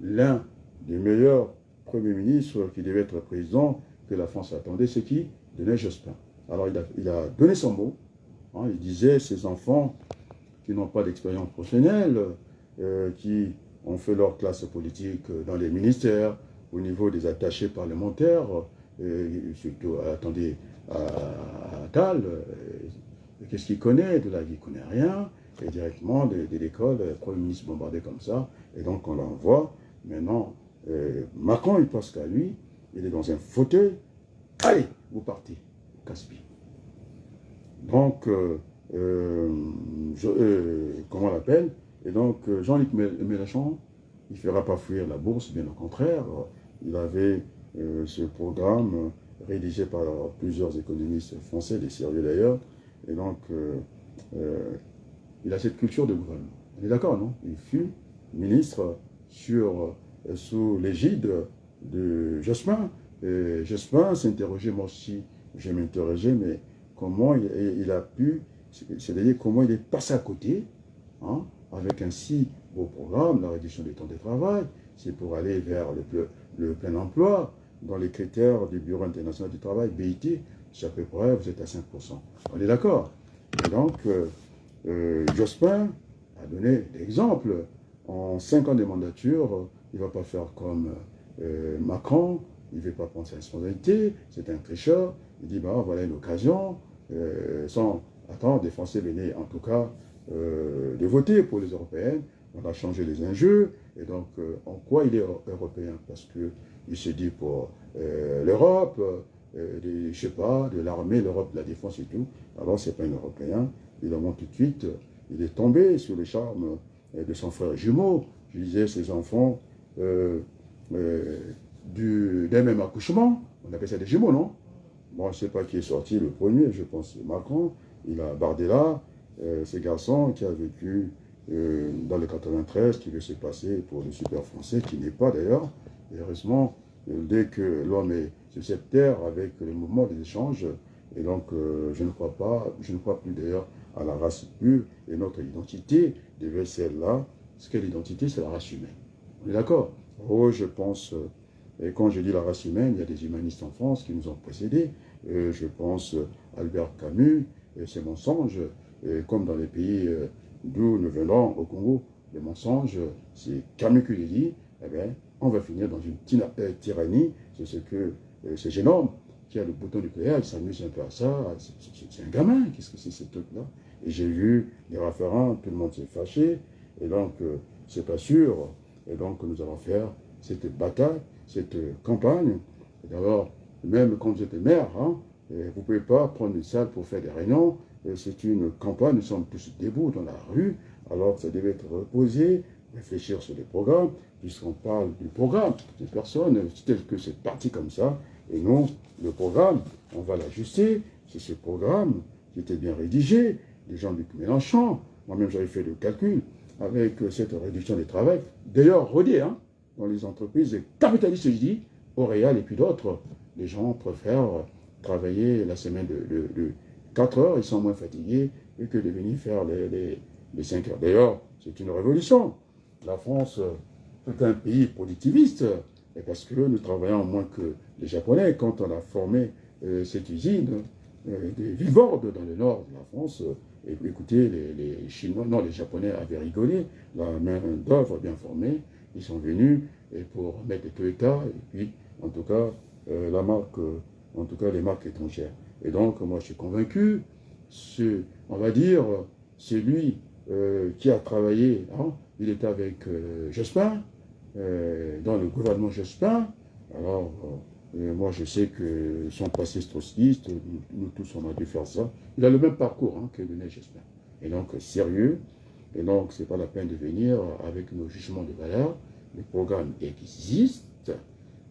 S1: l'un des meilleurs premiers ministres qui devait être président que la France attendait, c'est qui? Denis Jospin. Alors, il a donné son mot. Il disait, ces enfants qui n'ont pas d'expérience professionnelle, qui ont fait leur classe politique dans les ministères, au niveau des attachés parlementaires, surtout, attendez, à Tal, qu'est-ce qu'il connaît de là? Il ne connaît rien, et directement de l'école, le Premier ministre bombardé comme ça, et donc on l'envoie. Maintenant, Macron, il pense qu'à lui, il est dans un fauteuil, allez, vous partez, casse-pied. Donc, comment on l'appelle? Et donc, Jean-Luc Mélenchon, il ne fera pas fuir la bourse, bien au contraire. Il avait ce programme rédigé par plusieurs économistes français, des sérieux d'ailleurs. Et donc, il a cette culture de gouvernement. On est d'accord, non? Il fut ministre sous l'égide de Jospin. Et Jospin s'interrogeait, moi aussi, je m'interrogeais, mais comment il a pu, c'est-à-dire comment il est passé à côté, avec un si beau programme, la réduction du temps de travail, c'est pour aller vers le plein emploi, dans les critères du Bureau international du travail, BIT, c'est à peu près, vous êtes à 5%. On est d'accord? Et donc, Jospin a donné l'exemple. En 5 ans de mandature, il ne va pas faire comme Macron, il ne veut pas prendre sa responsabilité, c'est un tricheur. Il dit, bah, voilà une occasion, attends, des Français venaient en tout cas de voter pour les Européennes. On a changé les enjeux. Et donc, en quoi il est européen? Parce qu'il se dit pour l'Europe, je sais pas, de l'armée, l'Europe de la défense et tout. Alors, c'est pas un Européen. Évidemment, tout de suite, il est tombé sur le charme de son frère jumeau. Je disais, ses enfants d'un même accouchement. On appelle ça des jumeaux, non? Bon, je ne sais pas qui est sorti le premier, je pense que c'est Macron. Il a Bardella, ce garçon qui a vécu dans le 93, qui veut se passer pour le super français, qui n'est pas d'ailleurs. Et heureusement, dès que l'homme est susceptible avec le mouvement des échanges, et donc je ne crois plus d'ailleurs à la race pure, et notre identité devait celle-là. Ce qu'est l'identité, c'est la race humaine. On est d'accord? Oh, je pense, et quand je dis la race humaine, il y a des humanistes en France qui nous ont précédés. Je pense Albert Camus, ses mensonges, comme dans les pays d'où nous venons, au Congo, les mensonges, c'est Camus qui les dit, eh bien, on va finir dans une tyrannie. C'est ce que ce jeune homme qui a le bouton nucléaire, il s'amuse un peu à ça. C'est un gamin, qu'est-ce que c'est ce truc-là? Et j'ai vu les référents, tout le monde s'est fâché, et donc c'est pas sûr. Et donc nous allons faire cette bataille, cette campagne. D'abord, même quand vous êtes maire, hein, vous ne pouvez pas prendre une salle pour faire des réunions. C'est une campagne, nous sommes tous debout dans la rue, alors que ça devait être reposé, réfléchir sur les programmes, puisqu'on parle du programme des personnes, tel que c'est parti comme ça, et non, le programme, on va l'ajuster. C'est ce programme qui était bien rédigé, les Jean-Luc Mélenchon, moi-même j'avais fait le calcul, avec cette réduction du travail, d'ailleurs rodée, hein, dans les entreprises capitalistes, je dis, L'Oréal et puis d'autres, les gens préfèrent travailler la semaine de 4 heures, ils sont moins fatigués que de venir faire les 5 heures. D'ailleurs, c'est une révolution. La France est un pays productiviste, et parce que nous travaillons moins que les Japonais. Quand on a formé cette usine des Vivordes dans le nord de la France, écoutez, les Chinois, non, les Japonais avaient rigolé, la main d'œuvre bien formée, ils sont venus et pour mettre les Toyota, et puis, en tout cas, la marque, en tout cas, les marques étrangères. Et donc, moi, je suis convaincu, on va dire, c'est lui qui a travaillé, hein, il était avec Jospin, dans le gouvernement Jospin. Alors, moi, je sais que son passé trotskiste, nous tous, on a dû faire ça. Il a le même parcours hein, que Lionel Jospin. Et donc, sérieux. Et donc, ce n'est pas la peine de venir avec nos jugements de valeur. Le programme existe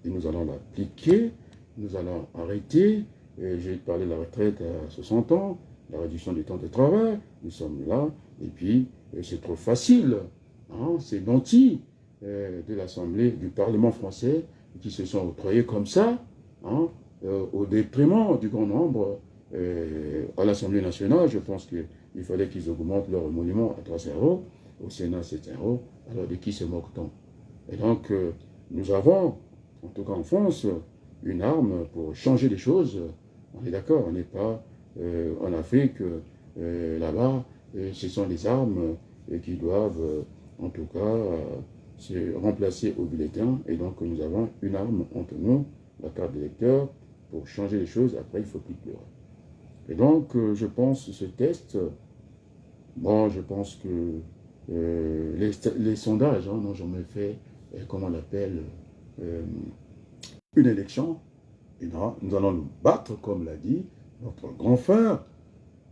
S1: et nous allons l'appliquer. Nous allons arrêter. J'ai parlé de la retraite à 60 ans, la réduction du temps de travail. Nous sommes là. Et puis, c'est trop facile. Hein, c'est nantis de l'Assemblée, du Parlement français, qui se sont octroyés comme ça, hein, au détriment du grand nombre. À l'Assemblée nationale, je pense qu'il fallait qu'ils augmentent leur monument à 300 €, au Sénat 7 €. Alors de qui se moque-t-on? Et donc, nous avons, en tout cas en France, une arme pour changer les choses. On est d'accord, on n'est pas en Afrique, là-bas, ce sont les armes qui doivent, en tout cas, se remplacer au bulletin. Et donc, nous avons une arme entre nous, la carte d'électeur, pour changer les choses. Après, il ne faut plus pleurer. Et donc, je pense ce test, bon, je pense que les sondages, hein, non, j'en ai fait, comment on l'appelle, une élection, et là, nous allons nous battre, comme l'a dit notre grand frère,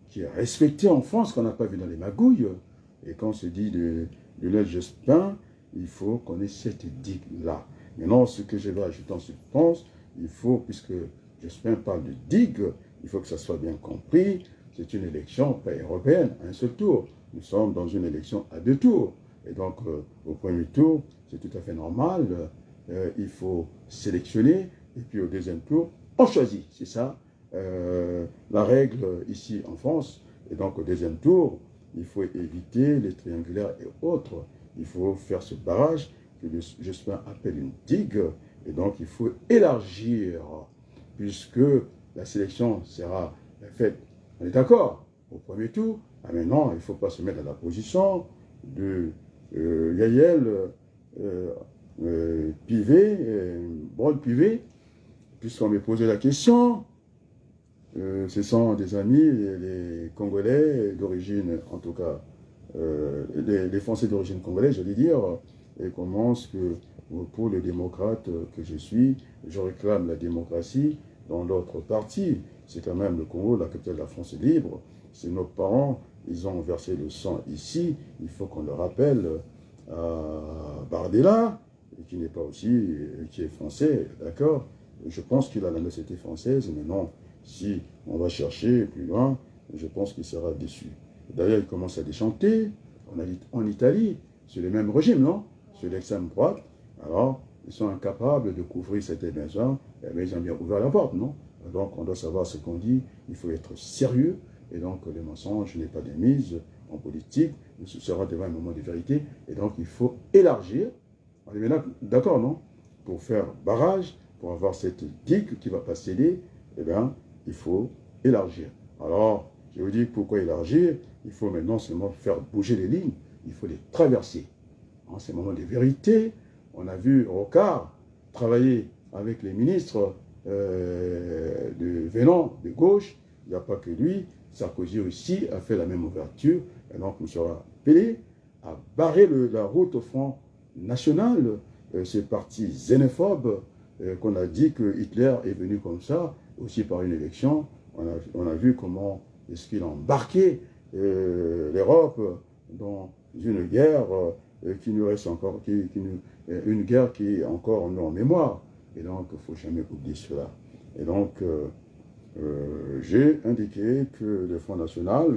S1: qui est respecté en France, qu'on n'a pas vu dans les magouilles. Et quand on se dit de Lionel Jospin, il faut qu'on ait cette digue-là. Maintenant, ce que je vais ajouter en substance, il faut, puisque Jospin parle de digue, il faut que ça soit bien compris, c'est une élection pas européenne, un seul tour. Nous sommes dans une élection à 2 tours. Et donc, au premier tour, c'est tout à fait normal, il faut sélectionner, et puis au deuxième tour, on choisit. C'est ça, la règle ici en France. Et donc, au deuxième tour, il faut éviter les triangulaires et autres. Il faut faire ce barrage que Jospin appelle une digue. Et donc, il faut élargir, puisque la sélection sera faite, on est d'accord, au premier tour. Ah, maintenant, il ne faut pas se mettre à la position de Yael Pivet, Brode Pivet, puisqu'on me posait la question. Ce sont des amis, les Congolais d'origine, en tout cas, les Français d'origine congolaise, j'allais dire, et comment est-ce que, pour le démocrate que je suis, je réclame la démocratie, dans d'autres parties. C'est quand même le Congo, la capitale de la France est libre. C'est nos parents, ils ont versé le sang ici. Il faut qu'on le rappelle à Bardella, qui n'est pas aussi, qui est français, d'accord. Je pense qu'il a la nationalité française, mais non, si on va chercher plus loin, je pense qu'il sera déçu. D'ailleurs, il commence à déchanter en Italie, c'est le même régime, non? C'est l'extrême droite. Alors, ils sont incapables de couvrir cette émission, mais ils ont bien ouvert la porte, non? Donc, on doit savoir ce qu'on dit, il faut être sérieux, et donc le mensonge n'est pas de mise en politique, ce sera devant un moment de vérité, et donc il faut élargir, on est bien d'accord, non? Pour faire barrage, pour avoir cette digue qui ne va pas céder, eh bien, il faut élargir. Alors, je vous dis pourquoi élargir, il faut maintenant seulement faire bouger les lignes, il faut les traverser. En ces moments de vérité, on a vu Rocard travailler avec les ministres venant de gauche. Il n'y a pas que lui. Sarkozy aussi a fait la même ouverture. Et donc, nous serons appelés à barrer la route au Front National. Ces partis xénophobes qu'on a dit que Hitler est venu comme ça, aussi par une élection. On a vu comment est-ce qu'il a embarqué l'Europe dans une guerre qui nous reste encore, une guerre qui est encore en mémoire. Et donc, il ne faut jamais oublier cela. Et donc, j'ai indiqué que le Front National,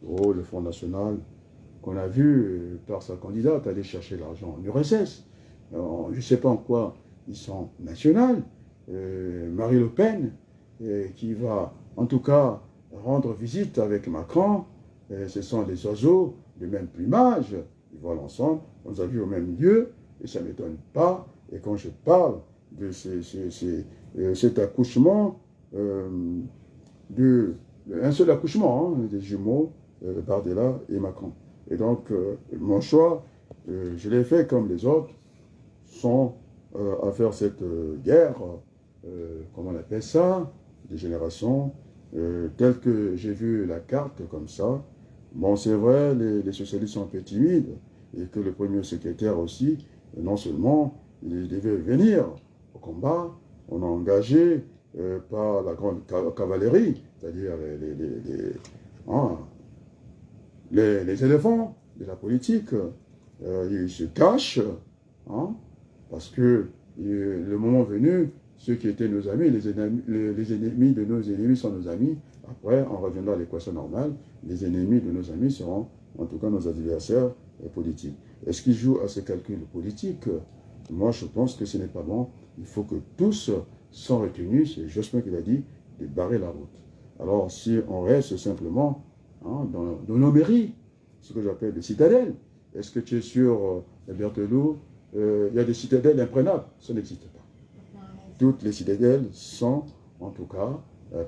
S1: le Front National qu'on a vu par sa candidate aller chercher l'argent en URSS, je ne sais pas en quoi ils sont nationaux, Marie Le Pen, qui va en tout cas rendre visite avec Macron, ce sont des oiseaux du même plumage, ils volent ensemble, on les a vus au même lieu, et ça ne m'étonne pas. Et quand je parle de cet accouchement, un seul accouchement, des jumeaux, Bardella et Macron. Et donc, mon choix, je l'ai fait comme les autres, sont à faire cette guerre, comment on appelle ça, des générations, telle que j'ai vu la carte comme ça. Bon, c'est vrai, les socialistes sont un peu timides, et que le premier secrétaire aussi, non seulement, il devait venir au combat, on a engagé par la grande cavalerie, c'est-à-dire les éléphants de la politique, ils se cachent, hein, parce que le moment venu, ceux qui étaient nos amis, les ennemis de nos ennemis sont nos amis. Après, on reviendra à l'équation normale, les ennemis de nos amis seront en tout cas nos adversaires politiques. Est-ce qu'ils jouent à ce calcul politique? Moi, je pense que ce n'est pas bon. Il faut que tous sont retenus, c'est Jospin qui l'a dit, de barrer la route. Alors, si on reste simplement dans nos mairies, ce que j'appelle des citadelles, est-ce que tu es sûr, Berthelot, il y a des citadelles imprenables? Ça n'existe pas. Toutes les citadelles sont, en tout cas,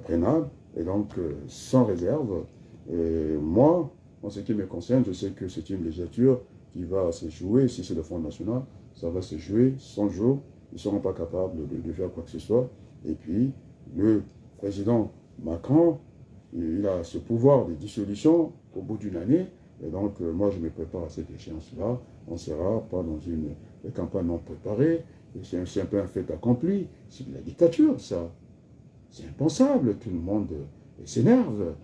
S1: prenables, et donc sans réserve. Et moi, en ce qui me concerne, je sais que c'est une législature qui va se jouer, si c'est le Front National, ça va se jouer 100 jours, ils ne seront pas capables de faire quoi que ce soit. Et puis, le président Macron, il a ce pouvoir de dissolution au bout d'une année. Et donc, moi, je me prépare à cette échéance-là. On ne sera pas dans une campagne non préparée. C'est un peu un fait accompli. C'est de la dictature, ça. C'est impensable. Tout le monde s'énerve.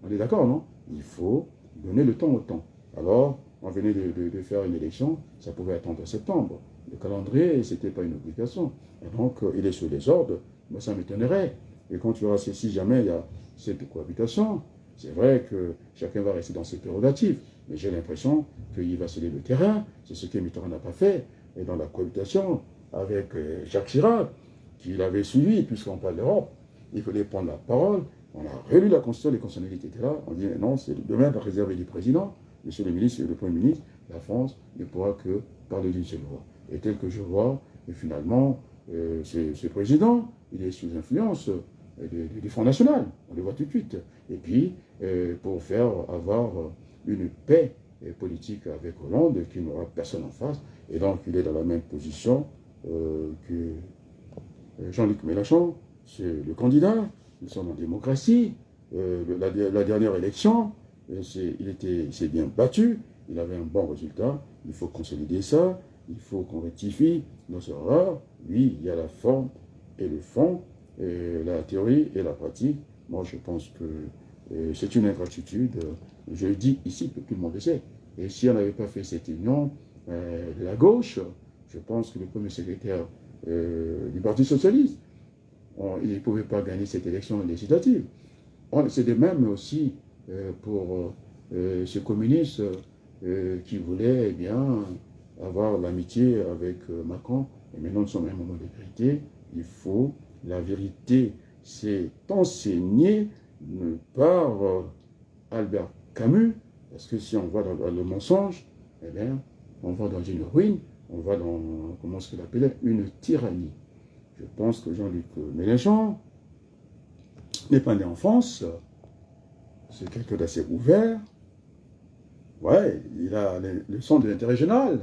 S1: On est d'accord, non? Il faut donner le temps au temps. Alors, on venait de faire une élection, ça pouvait attendre septembre. Le calendrier, ce n'était pas une obligation. Et donc, il est sous les ordres, mais ça m'étonnerait. Et quand tu verras, si jamais il y a cette cohabitation, c'est vrai que chacun va rester dans ses prérogatives. Mais j'ai l'impression qu'il va céder le terrain. C'est ce que Mitterrand n'a pas fait. Et dans la cohabitation avec Jacques Chirac, qu'il avait suivi, puisqu'on parle d'Europe, il fallait prendre la parole. On a relu la Constitution, les constitutionnalités étaient là. On dit non, c'est le domaine réservé du président. Monsieur le ministre et le Premier ministre, la France ne pourra que parler d'une seule voix. Et tel que je vois, et finalement, ce président, il est sous influence du Front National. On le voit tout de suite. Et puis, pour faire avoir une paix politique avec Hollande, qui n'aura personne en face. Et donc, il est dans la même position que Jean-Luc Mélenchon. C'est le candidat. Nous sommes en démocratie. La dernière élection, il s'est bien battu. Il avait un bon résultat. Il faut consolider ça. Il faut qu'on rectifie nos erreurs. Lui, il y a la forme et le fond. la théorie et la pratique. Moi, je pense que c'est une ingratitude. Je le dis ici, que tout le monde le sait. Et si on n'avait pas fait cette union de la gauche, je pense que le premier secrétaire du Parti socialiste, il ne pouvait pas gagner cette élection législative. C'est de même aussi pour ce communiste qui voulait eh bien, avoir l'amitié avec Macron. Et maintenant, nous sommes à un moment de vérité. Il faut, la vérité, c'est enseigné par Albert Camus, parce que si on va dans le mensonge, eh bien, on va dans une ruine, on va dans, comment est-ce qu'il appelait, une tyrannie. Je pense que Jean-Luc Mélenchon n'est pas né en France, c'est quelqu'un d'assez ouvert. Ouais, il a le sens de l'intérêt général.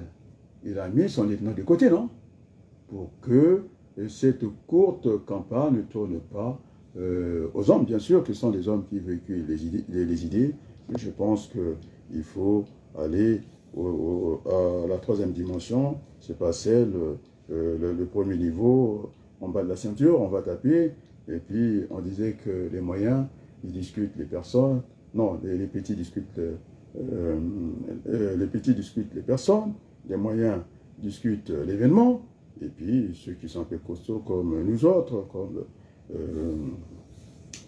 S1: Il a mis son ethno de côté, non? Pour que cette courte campagne ne tourne pas aux hommes, bien sûr, que ce sont des hommes qui véhiculent les idées, mais je pense qu'il faut aller à la troisième dimension, c'est pas celle, le premier niveau, en bas de la ceinture, on va taper, et puis on disait que les moyens, ils discutent les personnes, non, les petits discutent les personnes, les moyens discutent l'événement, et puis ceux qui sont un peu costauds comme nous autres, comme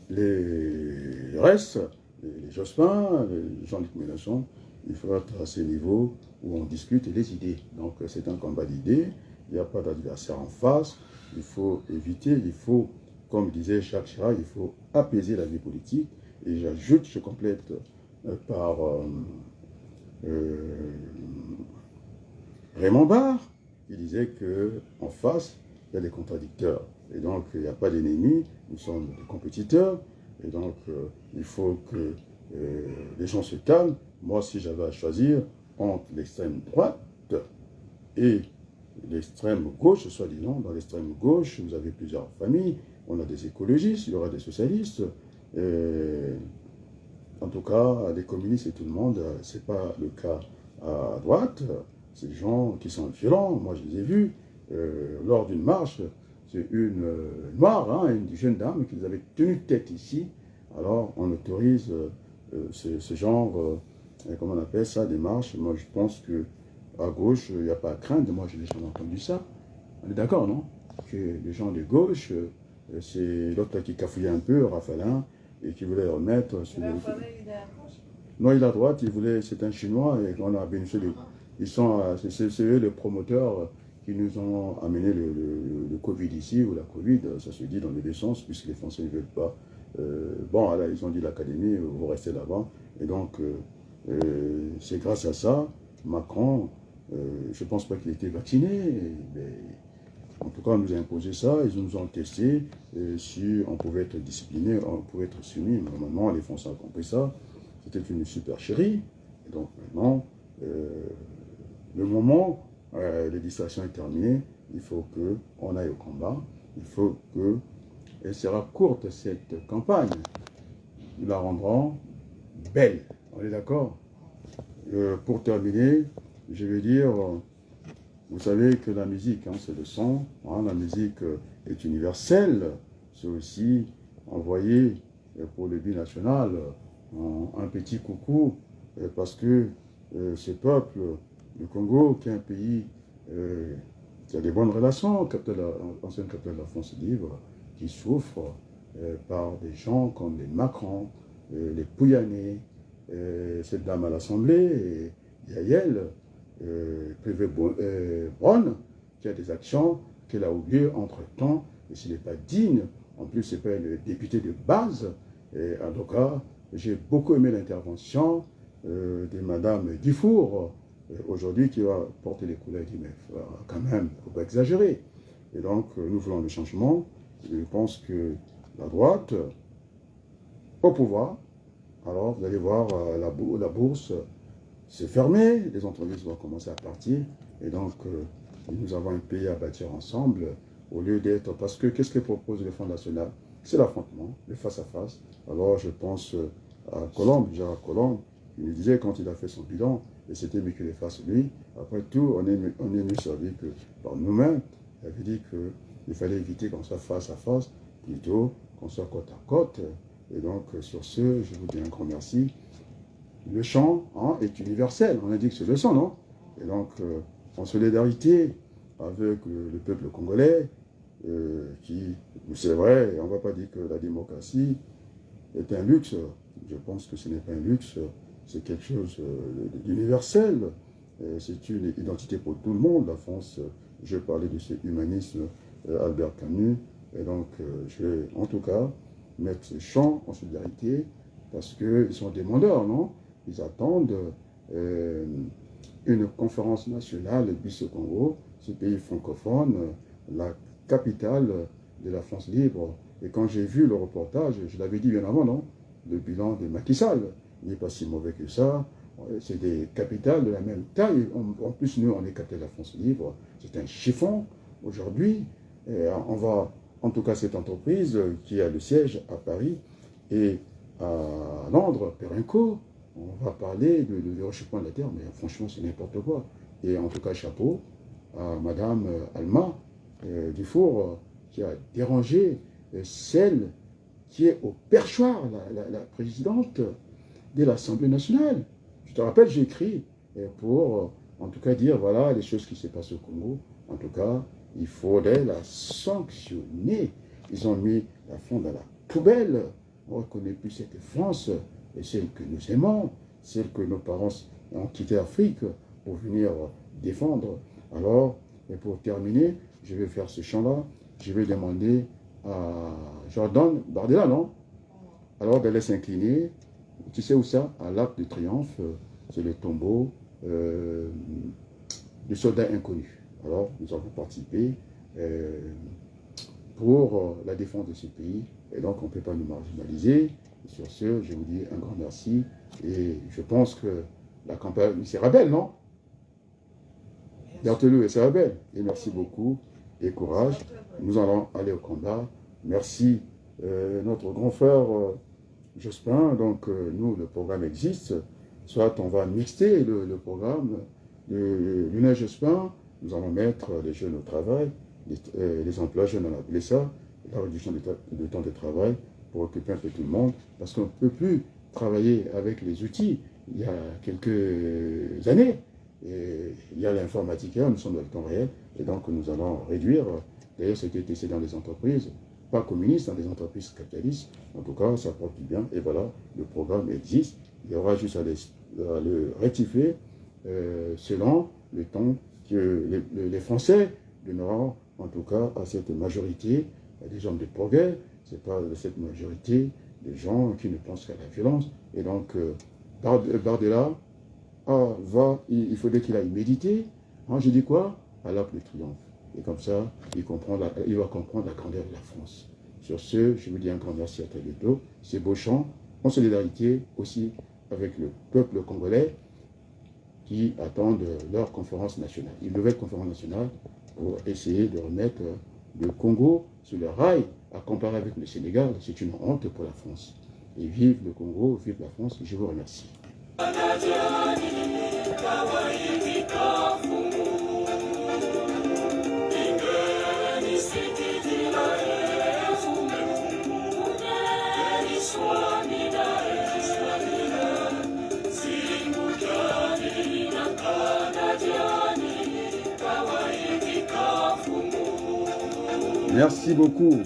S1: les restes, les Jospin, les Jean-Luc Mélenchon, il faut être à ce niveau où on discute les idées. Donc c'est un combat d'idées, il n'y a pas d'adversaire en face, il faut éviter, il faut, comme disait Jacques Chirac, il faut apaiser la vie politique. Et j'ajoute, je complète par Raymond Barre, qui disait qu'en face, il y a des contradicteurs. Et donc, il n'y a pas d'ennemis, nous sommes des compétiteurs. Et donc, il faut que les gens se calment. Moi, si j'avais à choisir entre l'extrême droite et l'extrême gauche, soi-disant, dans l'extrême gauche, vous avez plusieurs familles. On a des écologistes, il y aura des socialistes. En tout cas, les communistes et tout le monde, ce n'est pas le cas à droite. C'est des gens qui sont violents. Moi, je les ai vus lors d'une marche. C'est une noire, hein, une jeune dame qui les avait tenu tête ici. Alors, on autorise ce genre, comment on appelle ça, des marches. Moi, je pense qu'à gauche, il n'y a pas à craindre. Moi, je n'ai jamais entendu ça. On est d'accord, non? Que les gens de gauche, c'est l'autre qui cafouillait un peu, Rafalin, et qui voulait remettre sur le... Non, il est à droite, il voulait, c'est un Chinois, et on a bénéficié de... Ils sont, c'est eux les promoteurs qui nous ont amené le Covid ici, ou la Covid, ça se dit dans les deux sens, puisque les Français ne veulent pas. Bon, là, ils ont dit l'académie, vous restez là-bas. Et donc, c'est grâce à ça, Macron, je ne pense pas qu'il était vacciné, mais en tout cas, on nous a imposé ça, ils nous ont testé, si on pouvait être discipliné, on pouvait être soumis. Normalement, les Français ont compris ça, c'était une supercherie. Et donc maintenant, le moment, les distractions est terminée, il faut qu'on aille au combat, il faut que, elle sera courte cette campagne, nous la rendrons belle, on est d'accord? Pour terminer, je vais dire, vous savez que la musique, hein, c'est le son, hein, la musique est universelle, c'est aussi envoyé pour le binational un petit coucou, parce que ce peuple, le Congo, qui est un pays qui a des bonnes relations, ancienne capitale de la France libre, qui souffre par des gens comme les Macron, les Pouyanné, cette dame à l'Assemblée, Yael, Brown, qui a des actions qu'elle a oubliées entre-temps, et ce n'est pas digne. En plus, ce n'est pas une députée de base. Et en tout cas, j'ai beaucoup aimé l'intervention de Madame Dufour, aujourd'hui, qui va porter les couleurs du MEF. Quand même, il ne faut pas exagérer. Et donc, nous voulons le changement. Je pense que la droite, au pouvoir, alors vous allez voir la bourse s'est fermée, les entreprises vont commencer à partir. Et donc, nous avons un pays à bâtir ensemble, au lieu d'être... Parce que qu'est-ce que propose le Front National? C'est l'affrontement, le face-à-face. Alors, je pense à Colombe, Gérard Colombe, il nous disait quand il a fait son bilan, et c'était mieux qu'il le fasse lui. Après tout, on est mieux servi que par nous-mêmes. Il avait dit qu'il fallait éviter qu'on soit face à face plutôt qu'on soit côte à côte. Et donc, sur ce, je vous dis un grand merci. Le chant est universel, on a dit que c'est le sang, non? Et donc, en solidarité avec le peuple congolais, qui, c'est vrai, on ne va pas dire que la démocratie est un luxe. Je pense que ce n'est pas un luxe, c'est quelque chose d'universel. C'est une identité pour tout le monde. La France, je parlais de ce humanisme Albert Camus, et donc je vais en tout cas mettre ce chant en solidarité parce qu'ils sont demandeurs, non? Ils attendent une conférence nationale bis au Congo, ce pays francophone, la capitale de la France libre. Et quand j'ai vu le reportage, je l'avais dit bien avant, non? Le bilan de Macky Sall n'est pas si mauvais que ça. C'est des capitales de la même taille. En plus, nous, on est capitale de la France libre. C'est un chiffon. Aujourd'hui, on va, en tout cas, cette entreprise qui a le siège à Paris et à Londres, Perenco, on va parler de réchauffement de la Terre, mais franchement, c'est n'importe quoi. Et en tout cas, chapeau à Madame Alma Dufour, qui a dérangé celle qui est au perchoir, la présidente de l'Assemblée nationale. Je te rappelle, j'ai écrit pour, en tout cas, dire, voilà, les choses qui se passent au Congo. En tout cas, il faudrait la sanctionner. Ils ont mis la France dans la poubelle. On ne reconnaît plus cette France, et celle que nous aimons, celle que nos parents ont quitté l'Afrique pour venir défendre. Alors, et pour terminer, je vais faire ce chant-là. Je vais demander à Jordan Bardella, non? Alors, d'aller s'incliner. Tu sais où ça? À l'Arc de Triomphe. C'est le tombeau du soldat inconnu. Alors, nous avons participé pour la défense de ce pays. Et donc, on ne peut pas nous marginaliser. Et sur ce, je vous dis un grand merci. Et je pense que la campagne, c'est belle, non? Berthelot et c'est belle. Et merci beaucoup. Et courage. Nous allons aller au combat. Merci, notre grand frère Jospin. Donc, nous, le programme existe. Soit on va mixer le programme de Lionel Jospin. Nous allons mettre les jeunes au travail, les emplois jeunes, on a appelé ça, la réduction du temps de travail pour occuper un peu tout le monde, parce qu'on ne peut plus travailler avec les outils. Il y a quelques années, et il y a l'informatique, nous sommes dans le temps réel, et donc nous allons réduire, d'ailleurs c'était testé dans les entreprises, pas communistes, dans les entreprises capitalistes, en tout cas ça porte du bien, et voilà, le programme existe, il y aura juste à le rectifier selon le temps que les Français donneront en tout cas à cette majorité des hommes de progrès. Ce n'est pas cette majorité des gens qui ne pensent qu'à la violence. Et donc, Bardella, il faudrait qu'il aille méditer. Je dis quoi? À l'Arc de Triomphe. Et comme ça, il va comprendre la grandeur de la France. Sur ce, je vous dis un grand merci à très bientôt. Ces beaux chants, en solidarité aussi avec le peuple congolais, qui attendent leur conférence nationale, une nouvelle conférence nationale pour essayer de remettre le Congo sur le rail. À comparer avec le Sénégal, c'est une honte pour la France. Et vive le Congo, vive la France, je vous remercie. Merci beaucoup.